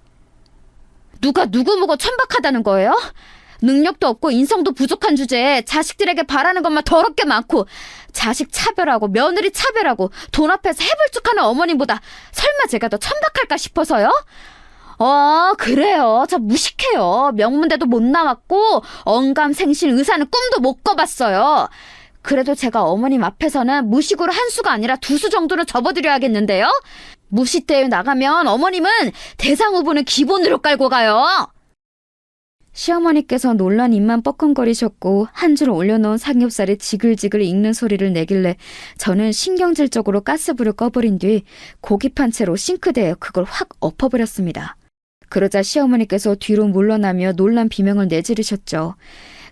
Speaker 2: 누가 누구 보고 천박하다는 거예요? 능력도 없고 인성도 부족한 주제에 자식들에게 바라는 것만 더럽게 많고 자식 차별하고 며느리 차별하고 돈 앞에서 해불쭉하는 어머님보다 설마 제가 더 천박할까 싶어서요? 그래요. 저 무식해요. 명문대도 못 나왔고 언감생신 의사는 꿈도 못 꿔봤어요. 그래도 제가 어머님 앞에서는 무식으로 한 수가 아니라 두 수 정도는 접어드려야겠는데요? 무식대회 나가면 어머님은 대상 후보는 기본으로 깔고 가요. 시어머니께서 놀란 입만 뻐끔거리셨고 한 줄 올려놓은 삼겹살이 지글지글 익는 소리를 내길래 저는 신경질적으로 가스불을 꺼버린 뒤 고기판 채로 싱크대에 그걸 확 엎어버렸습니다. 그러자 시어머니께서 뒤로 물러나며 놀란 비명을 내지르셨죠.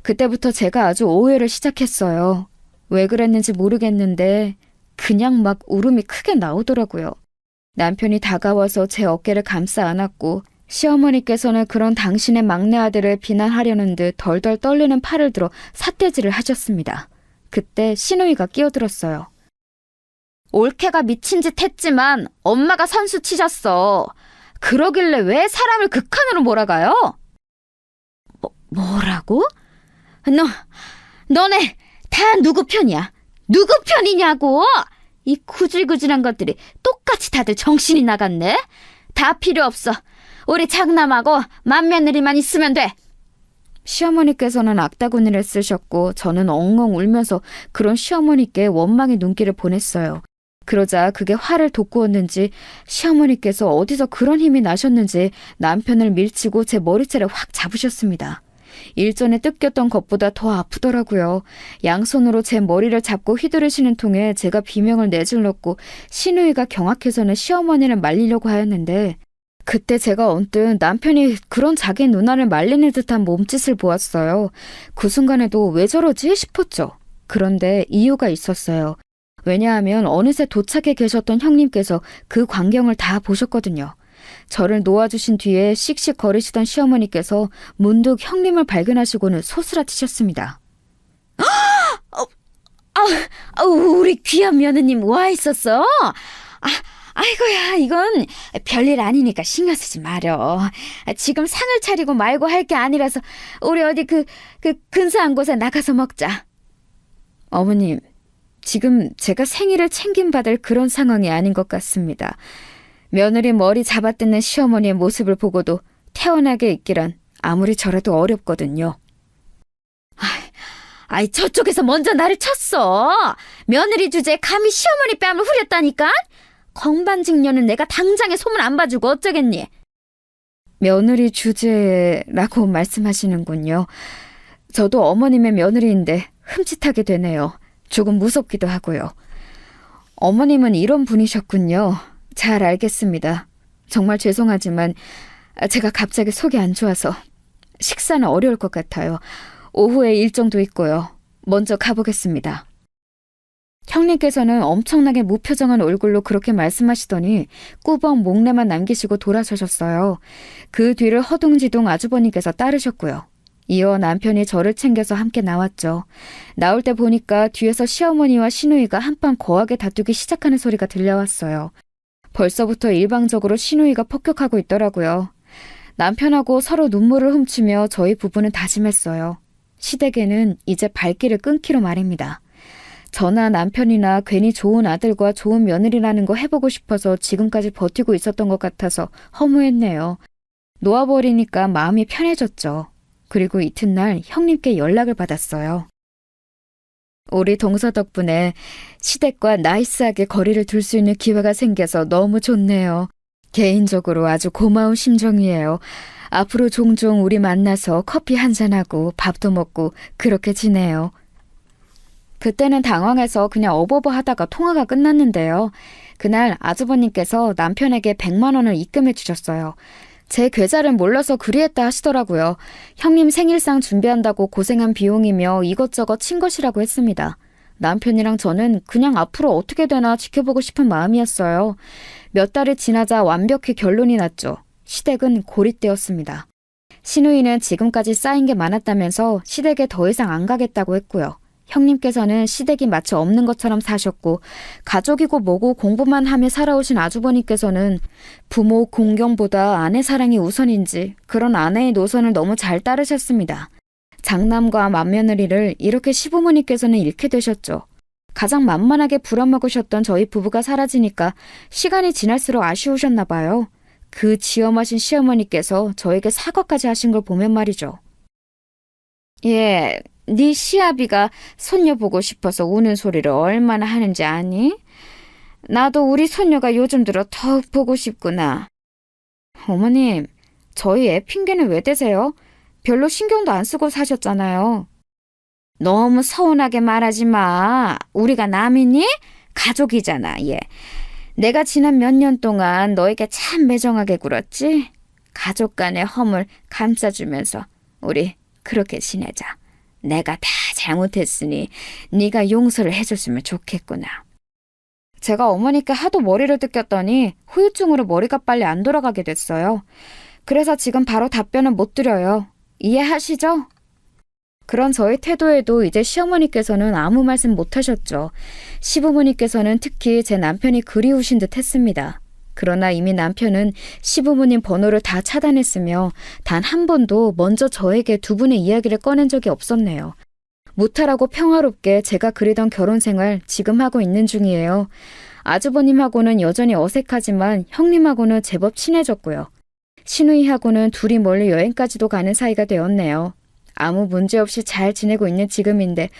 Speaker 2: 그때부터 제가 아주 오해를 시작했어요. 왜 그랬는지 모르겠는데 그냥 막 울음이 크게 나오더라고요. 남편이 다가와서 제 어깨를 감싸 안았고 시어머니께서는 그런 당신의 막내 아들을 비난하려는 듯 덜덜 떨리는 팔을 들어 삿대질을 하셨습니다. 그때 시누이가 끼어들었어요. 올케가 미친 짓 했지만 엄마가 선수 치셨어. 그러길래 왜 사람을 극한으로 몰아가요? 뭐라고? 너네 다 누구 편이야? 누구 편이냐고? 이 구질구질한 것들이 똑같이 다들 정신이 나갔네? 다 필요 없어. 우리 장남하고 맏며느리만 있으면 돼. 시어머니께서는 악다구니를 쓰셨고 저는 엉엉 울면서 그런 시어머니께 원망의 눈길을 보냈어요. 그러자 그게 화를 돋구었는지 시어머니께서 어디서 그런 힘이 나셨는지 남편을 밀치고 제 머리채를 확 잡으셨습니다. 일전에 뜯겼던 것보다 더 아프더라고요. 양손으로 제 머리를 잡고 휘두르시는 통에 제가 비명을 내질렀고 시누이가 경악해서는 시어머니를 말리려고 하였는데 그때 제가 언뜻 남편이 그런 자기 누나를 말리는 듯한 몸짓을 보았어요. 그 순간에도 왜 저러지 싶었죠. 그런데 이유가 있었어요. 왜냐하면 어느새 도착해 계셨던 형님께서 그 광경을 다 보셨거든요. 저를 놓아주신 뒤에 씩씩 거리시던 시어머니께서 문득 형님을 발견하시고는 소스라치셨습니다. 우리 귀한 며느님 와 있었어? 아이고야, 이건 별일 아니니까 신경 쓰지 말어. 지금 상을 차리고 말고 할 게 아니라서 우리 어디 그 근사한 곳에 나가서 먹자. 어머님, 지금 제가 생일을 챙김받을 그런 상황이 아닌 것 같습니다. 며느리 머리 잡아뜯는 시어머니의 모습을 보고도 태어나게 있기란 아무리 저라도 어렵거든요. 저쪽에서 먼저 나를 쳤어. 며느리 주제에 감히 시어머니 뺨을 후렸다니까? 건반직녀는 내가 당장에 소문 안 봐주고 어쩌겠니? 며느리 주제라고 말씀하시는군요. 저도 어머님의 며느리인데 흠칫하게 되네요. 조금 무섭기도 하고요. 어머님은 이런 분이셨군요. 잘 알겠습니다. 정말 죄송하지만 제가 갑자기 속이 안 좋아서 식사는 어려울 것 같아요. 오후에 일정도 있고요. 먼저 가보겠습니다. 형님께서는 엄청나게 무표정한 얼굴로 그렇게 말씀하시더니 꾸벅 목례만 남기시고 돌아서셨어요. 그 뒤를 허둥지둥 아주버님께서 따르셨고요. 이어 남편이 저를 챙겨서 함께 나왔죠. 나올 때 보니까 뒤에서 시어머니와 시누이가 한판 거하게 다투기 시작하는 소리가 들려왔어요. 벌써부터 일방적으로 시누이가 폭격하고 있더라고요. 남편하고 서로 눈물을 훔치며 저희 부부는 다짐했어요. 시댁에는 이제 발길을 끊기로 말입니다. 저나 남편이나 괜히 좋은 아들과 좋은 며느리라는 거 해보고 싶어서 지금까지 버티고 있었던 것 같아서 허무했네요. 놓아버리니까 마음이 편해졌죠. 그리고 이튿날 형님께 연락을 받았어요. 우리 동서 덕분에 시댁과 나이스하게 거리를 둘 수 있는 기회가 생겨서 너무 좋네요. 개인적으로 아주 고마운 심정이에요. 앞으로 종종 우리 만나서 커피 한잔하고 밥도 먹고 그렇게 지내요. 그때는 당황해서 그냥 어버버 하다가 통화가 끝났는데요. 그날 아주버님께서 남편에게 100만 원을 입금해 주셨어요. 제 계좌를 몰라서 그리했다 하시더라고요. 형님 생일상 준비한다고 고생한 비용이며 이것저것 친 것이라고 했습니다. 남편이랑 저는 그냥 앞으로 어떻게 되나 지켜보고 싶은 마음이었어요. 몇 달이 지나자 완벽히 결론이 났죠. 시댁은 고립되었습니다. 시누이는 지금까지 쌓인 게 많았다면서 시댁에 더 이상 안 가겠다고 했고요. 형님께서는 시댁이 마치 없는 것처럼 사셨고 가족이고 뭐고 공부만 하며 살아오신 아주버님께서는 부모 공경보다 아내 사랑이 우선인지 그런 아내의 노선을 너무 잘 따르셨습니다. 장남과 맏며느리를 이렇게 시부모님께서는 잃게 되셨죠. 가장 만만하게 부려먹으셨던 저희 부부가 사라지니까 시간이 지날수록 아쉬우셨나 봐요. 그 지엄하신 시어머니께서 저에게 사과까지 하신 걸 보면 말이죠. 예, 네 시아비가 손녀 보고 싶어서 우는 소리를 얼마나 하는지 아니? 나도 우리 손녀가 요즘 들어 더욱 보고 싶구나. 어머님, 저희 애 핑계는 왜 대세요? 별로 신경도 안 쓰고 사셨잖아요. 너무 서운하게 말하지 마. 우리가 남이니? 가족이잖아, 얘. 내가 지난 몇 년 동안 너에게 참 매정하게 굴었지? 가족 간의 허물 감싸주면서 우리 그렇게 지내자. 내가 다 잘못했으니 네가 용서를 해줬으면 좋겠구나. 제가 어머니께 하도 머리를 뜯겼더니 후유증으로 머리가 빨리 안 돌아가게 됐어요. 그래서 지금 바로 답변은 못 드려요. 이해하시죠? 그런 저의 태도에도 이제 시어머니께서는 아무 말씀 못 하셨죠. 시부모님께서는 특히 제 남편이 그리우신 듯 했습니다. 그러나 이미 남편은 시부모님 번호를 다 차단했으며 단 한 번도 먼저 저에게 두 분의 이야기를 꺼낸 적이 없었네요. 무탈하고 평화롭게 제가 그리던 결혼 생활 지금 하고 있는 중이에요. 아주버님하고는 여전히 어색하지만 형님하고는 제법 친해졌고요. 시누이하고는 둘이 멀리 여행까지도 가는 사이가 되었네요. 아무 문제 없이 잘 지내고 있는 지금인데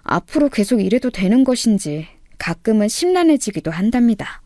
Speaker 2: 앞으로 계속 이래도 되는 것인지 가끔은 심란해지기도 한답니다.